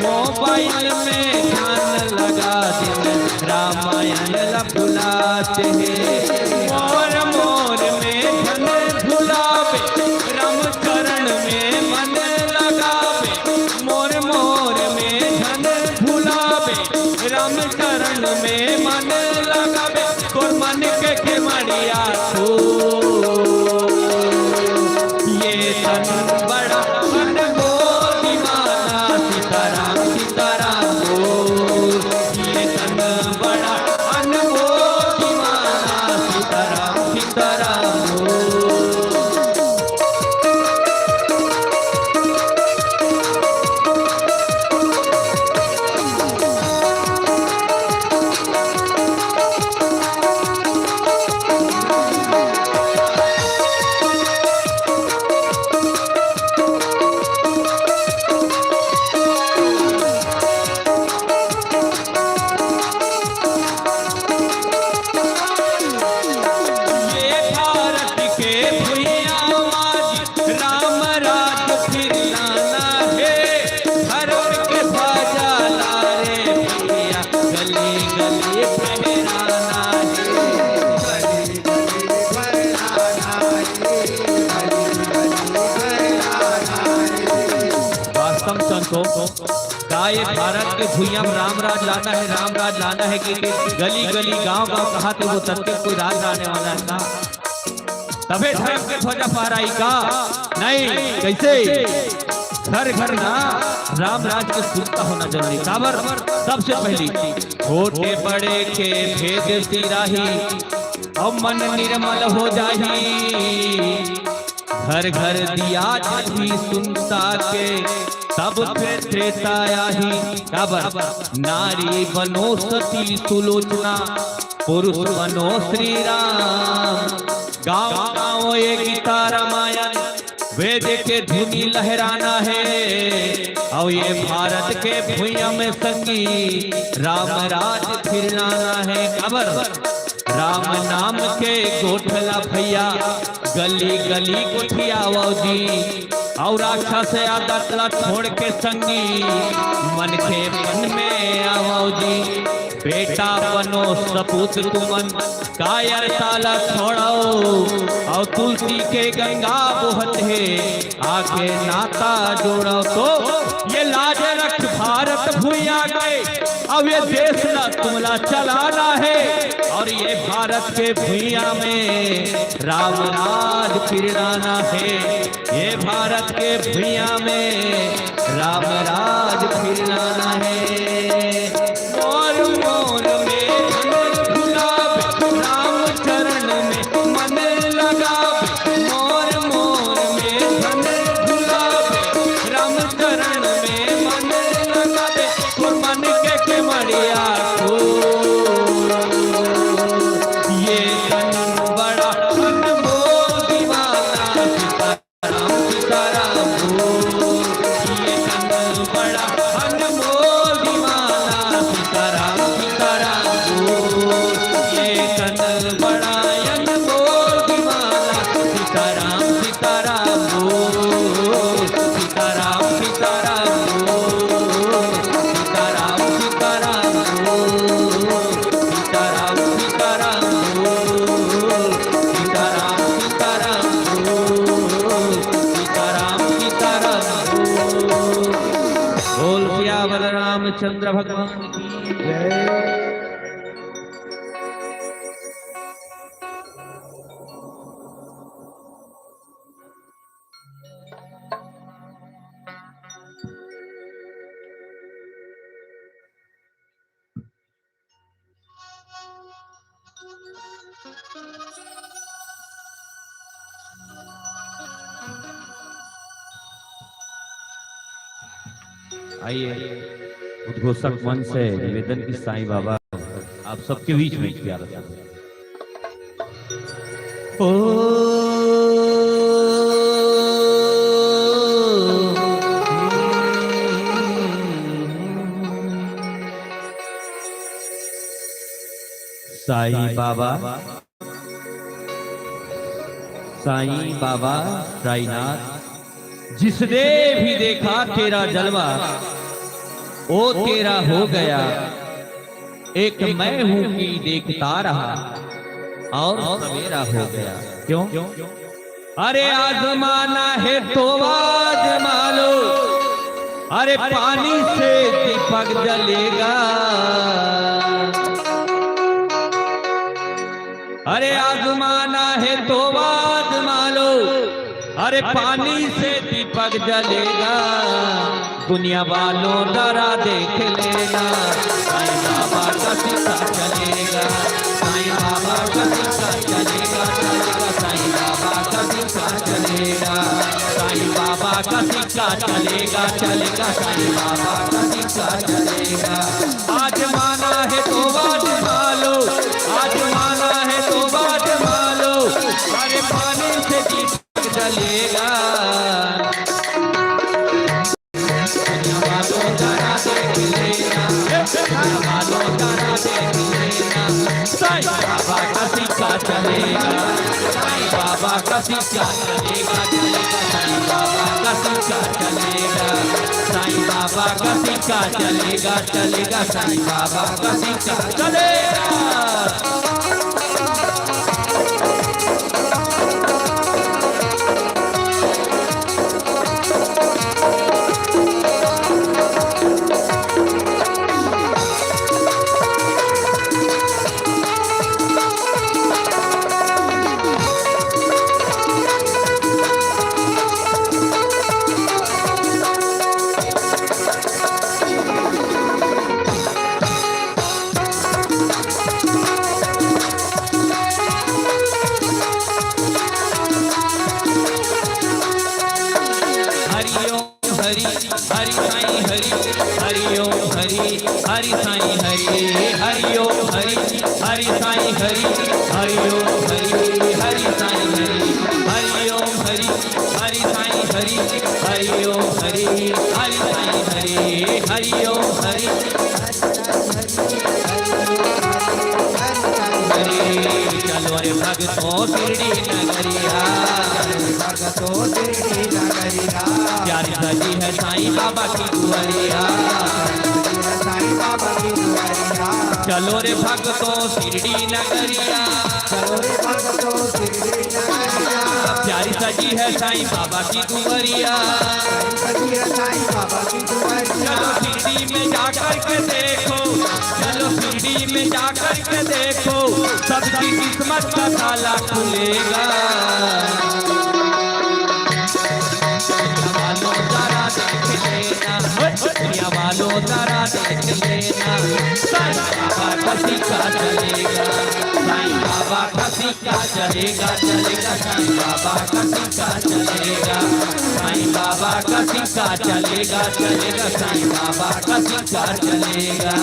मोबाइल में ध्यान लगा दिन रामायण भुलाते हैं। मोर मोर में धन भुलावे, राम चरण में मन लगावे। मोर मोर में धन भुलावे, राम चरण में मन लगावे। तोर मन के खेमड़िया तो ये तन बड़ा अनमोल दीवाना, गाय भारत के भुइयां में राम राज लाना है, राम राज लाना है कि गली गली गांव गांव कहा थे वो तब कोई राज लाने वाला है का? तबे धर्म के ध्वजा फहराई का? नहीं, कैसे घर घर ना राम राज के सुनता होना जरूरी। काबर सबसे पहली छोटे बड़े के भेद सिराही और मन निर्मल हो जाही। घर घर दिया भी सुनता के तब फिर त्रेता आही। काबर नारी बनो सती सुलोचना, पुरुष बनो श्री राम। गाँव गाँव ये गीता रामायण वेद के धुनी लहराना है। और ये भारत के भुइयां में संगी राम राज फिर लाना है। खबर राम नाम के गोठला भैया गली गली गोठियाओ जी। और राक्षस आदतला छोड़ के संगी मन के मन में आओ जी। बेटा बनो सपूत तुमन कायर साला छोड़ो। और तुलसी के गंगा बोहत है आके नाता जोड़ो। तो ये लाज रख भारत भुइया गए। अब ये देश ना तुमला चलाना है। और ये भारत के भुइया में राम राज फिर लाना है। ये भारत के भुइया में राम राज फिर लाना है। मोर मोर में गुलाब राम चरण में मन लगा। मोर मोर में गुलाब राम चरण में मन लगा दे। मन के मरिया को ये बड़ा अनमोल दीवाना सीताराम सीताराम हो। ये बड़ा अनमोल दीवाना सीताराम सीताराम हो। ये बड़ा अनमोल दीवाना सीताराम सीताराम हो। सीताराम सीताराम हो। सीताराम सीताराम हो। सीताराम सीताराम हो। सीताराम सीताराम हो। सीताराम सीताराम हो। बोल सिया बलरामचंद्र भगवान की जय। आइए उद्घोषक मन से निवेदन की साईं बाबा आप सबके बीच में प्यारा सा ओ साईं बाबा साईं बाबा साईनाथ जिसने भी देखा तेरा जलवा ओ तेरा हो गया। एक मैं हूं कि देखता रहा और सवेरा हो गया। क्यों? अरे आजमाना है तो आजमा लो। अरे पानी से दीपक जलेगा। अरे आजमाना है तो आजमा लो। अरे पानी से दीपक जलेगा। दुनिया वालों डरा देख लेना। साईं बाबा का सिक्का चलेगा। साईं बाबा का सिक्का चलेगा चलेगा। साईं बाबा का सिक्का चलेगा। साईं बाबा का सिक्का चलेगा चलेगा। साईं बाबा का सिक्का चलेगा। आज माना है तो बात मानो। आज माना है तो बात मानो। अरे पानी से दीपक जलेगा। साईं बाबा का सिक्का चलेगा। साईं बाबा का सिक्का चलेगा चलेगा। साईं बाबा का सिक्का चलेगा। साईं बाबा का सिक्का चलेगा चलेगा। साईं बाबा का सिक्का चलेगा। हरि हरि साईं हरि हरि ओम हरि हरि साईं हरि हरि ओम हरि हरि साईं हरि हरि ओम हरि हरि साईं हरि हरि ओम हरि हरि साईं हरि हरि ओम हरि हरि साईं हरि हरि ओम हरि चलो रे भगतों शिरडी नगरिया, भगतों शिरडी नगरिया, प्यारी सजी है साईं बाबा की दुआरिया, साईं बाबा की दुआरिया। चलो रे भगतों शिरडी नगरिया, चलो रे भगतों शिरडी नगरिया, प्यारी सजी है साईं बाबा की दुआरिया, सजी है साईं बाबा की दुआरिया। चलो शिरडी में जाकर के देखो, चलो शिरडी में जाकर के देखो, सबकी किस्मत का ताला खुलेगा। वालों जरा देख लेना, दुनिया वालों जरा देख लेना, साईं बाबा का सिक्का चलेगा, साईं बाबा का सिक्का चलेगा, चलेगा साईं बाबा का सिक्का चलेगा, साईं बाबा का सिक्का चलेगा, चलेगा साईं बाबा का सिक्का चलेगा।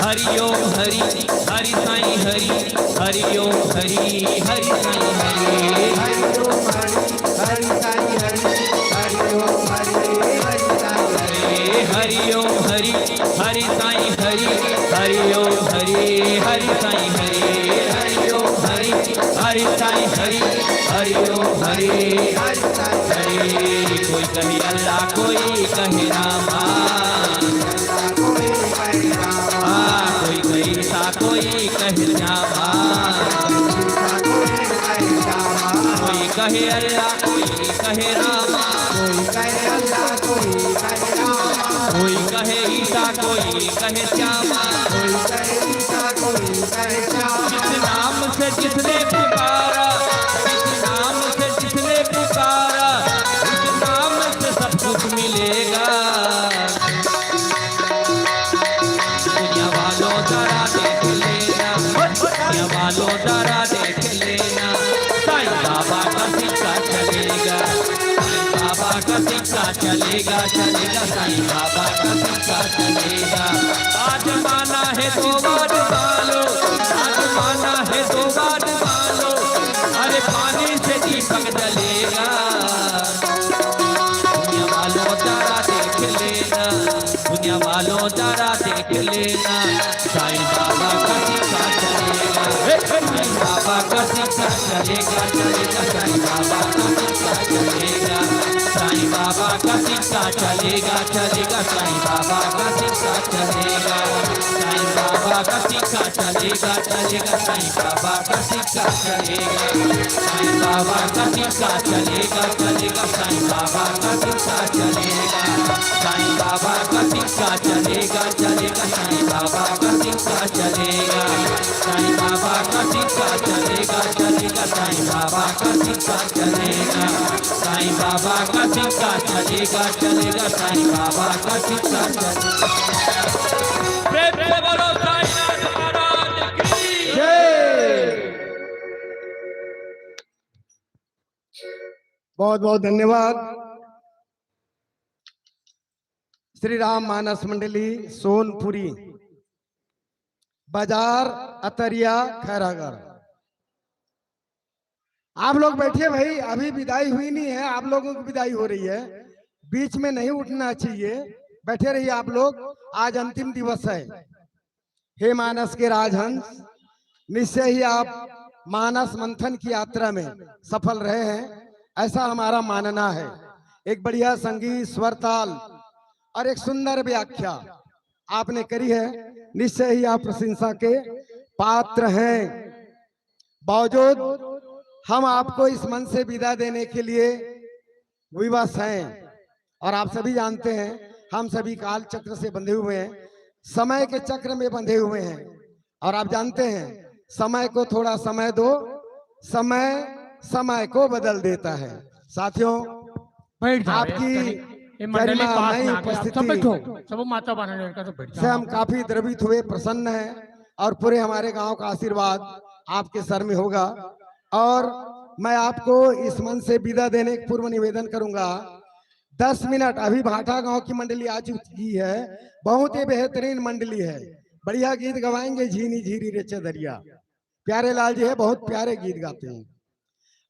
हरि ओम हरि हरि साईं हरि हरि ओम हरि हरि साईं हरि हरि ओम हरि हरि साईं हरि हरि ओम हरि हरि साईं हरि हरि ओम हरि हरि साईं हरि हरि ओम हरि हरि साईं हरि हरि ओम हरि हरि साईं हरि हरि ओम हरि हरि साईं हरि। कोई कहे अल्लाह कोई कहे रामा, कोई कहे रामा, कोई कहे ईसा कोई कहे श्यामा, कोई कहे रामा, कोई कहे अल्लाह कोई कहे रामा, कोई कहे अल्लाह कोई कहे रामा, कोई कहे ईसा कोई कहे श्यामा, कोई कहे ईसा कोई कहे श्यामा। जिस नाम से जिसने पुकारा, जिस नाम से जिसने पुकारा, उस नाम से सब कुछ मिलेगा। दुनिया वालों जरा देख लेना, दुनिया वालों जरा देख लेना, साईं बाबा का सिक्का चलेगा, साईं बाबा का सिक्का चलेगा, चलेगा साईं बाबा का सिक्का चलेगा। आज माना है तो बात मानो, आज माना है तो बात मानो, अरे पानी से दीपक जलेगा। दुनिया वालों जरा देख लेना, दुनिया वालों जरा देख लेना, साईं बाबा का सिक्का चलेगा, साईं बाबा का सिक्का चलेगा, चलेगा साईं बाबा का सिक्का चलेगा, साईं बाबा का सिक्का चलेगा, चलेगा साईं बाबा का सिक्का चलेगा, साईं बाबा का सिक्का चलेगा, चलेगा साईं बाबा का सिक्का चलेगा, साईं बाबा का सिक्का चलेगा, चलेगा साईं बाबा का सिक्का चलेगा, साईं बाबा का सिक्का चलेगा, चलेगा साईं बाबा का सिक्का चलेगा, साईं बाबा का सिक्का चलेगा, चलेगा साईं बाबा का सिक्का चलेगा, साईं बाबा का सिक्का चलेगा, चलेगा साईं बाबा का सिक्का चलेगा। प्रेम से बोलो साईं महाराज की जय। बहुत बहुत धन्यवाद। श्री राम मानस मंडली सोनपुरी बाजार अतरिया खैरागढ़। आप लोग बैठिए भाई, अभी विदाई हुई नहीं है, आप लोगों की विदाई हो रही है, बीच में नहीं उठना चाहिए, बैठे रहिए आप लोग। आज अंतिम दिवस है। हे मानस के राजहंस, निश्चय ही आप मानस मंथन की यात्रा में सफल रहे हैं, ऐसा हमारा मानना है। एक बढ़िया संगीत, स्वर ताल और एक सुंदर व्याख्या आपने करी है, निश्चय ही आप प्रशंसा के पात्र हैं। बावजूद हम आपको इस मन से विदा देने के लिए विवश हैं, और आप सभी जानते हैं हम सभी काल चक्र से बंधे हुए हैं, समय के चक्र में बंधे हुए हैं, और आप जानते हैं समय को थोड़ा समय दो, समय समय को बदल देता है। साथियों, बैठ जाओ आपकी ये मंडली गरिमा पास नई में आ गई। आप सब उपस्थिति बैठो, सब माता बहनों का तो बैठ से हम जाओ। काफी द्रवित हुए, प्रसन्न हैं और पूरे हमारे गांव का आशीर्वाद आपके सर में होगा। और मैं आपको इस मन से विदा देने के पूर्व निवेदन करूंगा, 10 मिनट अभी भाटा गांव की मंडली आ चुकी है, बहुत ही बेहतरीन मंडली है, बढ़िया गीत गवाएंगे, झीनी झीरी रे चदरिया, प्यारे लाल जी है, बहुत प्यारे गीत गाते हैं।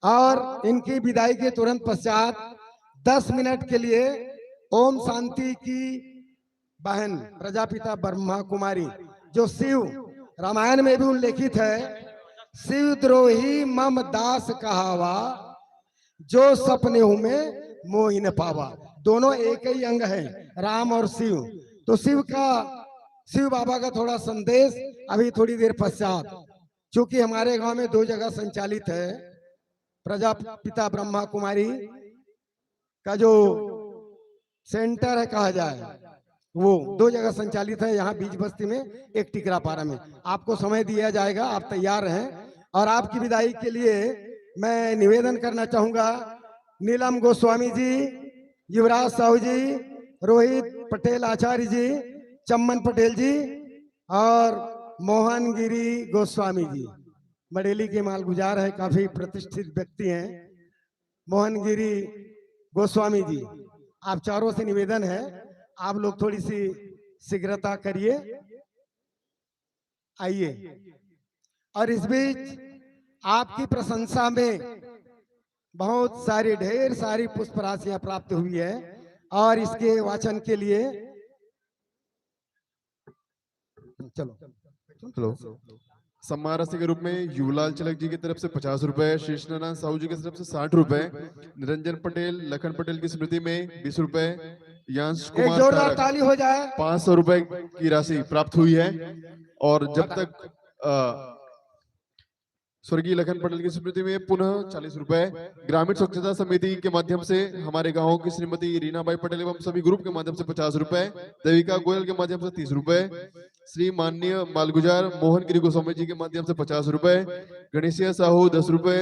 और इनकी विदाई के तुरंत पश्चात 10 मिनट के लिए ओम शांति की बहन प्रजापिता ब्रह्मा कुमारी, जो शिव रामायण में भी उल्लेखित है, शिव द्रोही मम दास कहावा, जो सपने में मोहि न पावा। दोनों एक ही अंग है, राम और शिव। तो शिव बाबा का थोड़ा संदेश अभी थोड़ी देर पश्चात, चूंकि हमारे गांव में 2 जगह संचालित है, प्रजापिता ब्रह्मा कुमारी का जो सेंटर है कहा जाए, वो 2 जगह संचालित है, यहाँ बीच बस्ती में, एक टिकरापारा में। आपको समय दिया जाएगा, आप तैयार हैं। और आपकी विदाई के लिए मैं निवेदन करना चाहूंगा, नीलम गोस्वामी जी, युवराज साहू जी, रोहित पटेल आचार्य जी, चम्मन पटेल जी और मोहन गिरी गोस्वामी जी, बरेली के मालगुजार है, काफी प्रतिष्ठित व्यक्ति हैं, मोहन गिरी गोस्वामी जी, आप चारों से निवेदन है, आप लोग थोड़ी सी शीघ्रता करिए, आइए। और इस बीच आपकी प्रशंसा में बहुत सारी, ढेर सारी पुष्प राशियां प्राप्त हुई है, और इसके वाचन के लिए चलो। हेलो, सम्मान राशि के रूप में युवलाल चलक जी की तरफ से 50 रुपए, शेषनारायण साहू जी की तरफ से 60 रुपए, निरंजन पटेल, लखन पटेल की स्मृति में 20 रुपए, यांश एक कुमार जोरदार तारक ताली हो जाए। 500 रुपए की राशि प्राप्त हुई है। और जब तक स्वर्गीय लखन पटेल की स्मृति में पुनः 40 रुपए, ग्रामीण स्वच्छता समिति के माध्यम से हमारे गांव की श्रीमती रीनाबाई पटेल एवं सभी ग्रुप के माध्यम से 50 रुपए, देविका गोयल के माध्यम से 30 रुपए, श्री माननीय मालगुजार मोहन गिरी गोस्वामी जी के माध्यम से 50 रुपए, गणेशिया साहू 10 रुपए,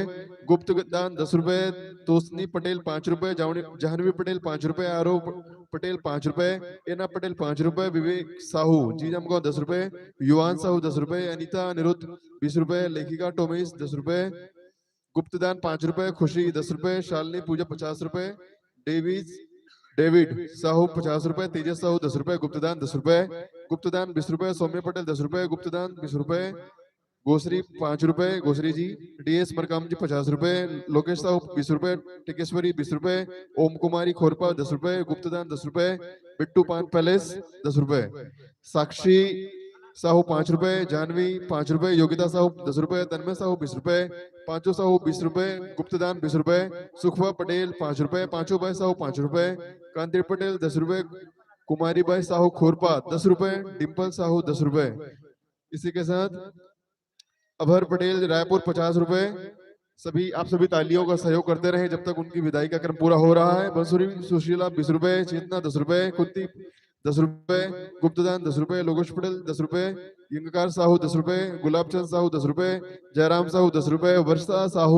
गुप्त दान 10 रुपए, तोसनी पटेल 5 रुपए, जाह्नवी पटेल 5 रुपए, आरोप पटेल 5 रुपए, एना पटेल 5 रुपए, विवेक साहू जीजमगांव 10 रुपए, युवान साहू 10 रुपए, अनीता अनिरुद्ध 20 रुपए, लेखिका टोमेश 10 रुपए, गुप्तदान 5 रुपए, खुशी 10 रुपए, शालिनी पूजा 50 रुपए, डेविड साहू 50 रुपए, तेजस साहू 10 रुपए, गुप्तदान 10 रुपए, गुप्तदान 20 रुपए, सौम्य पटेल 10 रुपए, गुप्तदान 20 रुपए, गोसरी 5 रुपए, गोसरी जी, डीएस मरकाम जी 50 रुपए, लोकेश साहू 20 रुपए, टिकेश्वरी 20 रुपए, ओम कुमारी खोरपा 10 रुपए, गुप्तदान 10 रुपए, बिट्टू पान पैलेस 10 रुपए, साक्षी साहू 5 रुपए, जानवी 5 रुपए, योगिता साहू 10 रुपए, तन्मय साहू 20 रुपए, पांचों साहू 20 रुपए, गुप्तदान 20 रुपए, सुखवा पटेल 5 रुपए, पांचों भाई साहू 5 रुपए, कांति पटेल 10 रुपए, कुमारी बाई साहू खोरपा 10 रुपए, डिम्पल साहू 10 रुपए। इसी के साथ अभर पटेल रायपुर 50 रुपए। आप सभी तालियों का सहयोग करते रहे जब तक उनकी विदाई का क्रम पूरा हो रहा है। बंसुरी सुशीला 20 रुपए, चेतना 10 रुपए, कुत्ती 10 रुपए, गुप्तदान 10 रुपए, लोकेश पटेल 10 रुपए, यंगकार साहू 10 रुपए, गुलाबचंद साहू 10 रुपए, जयराम साहू 10 रुपए, वर्षा साहू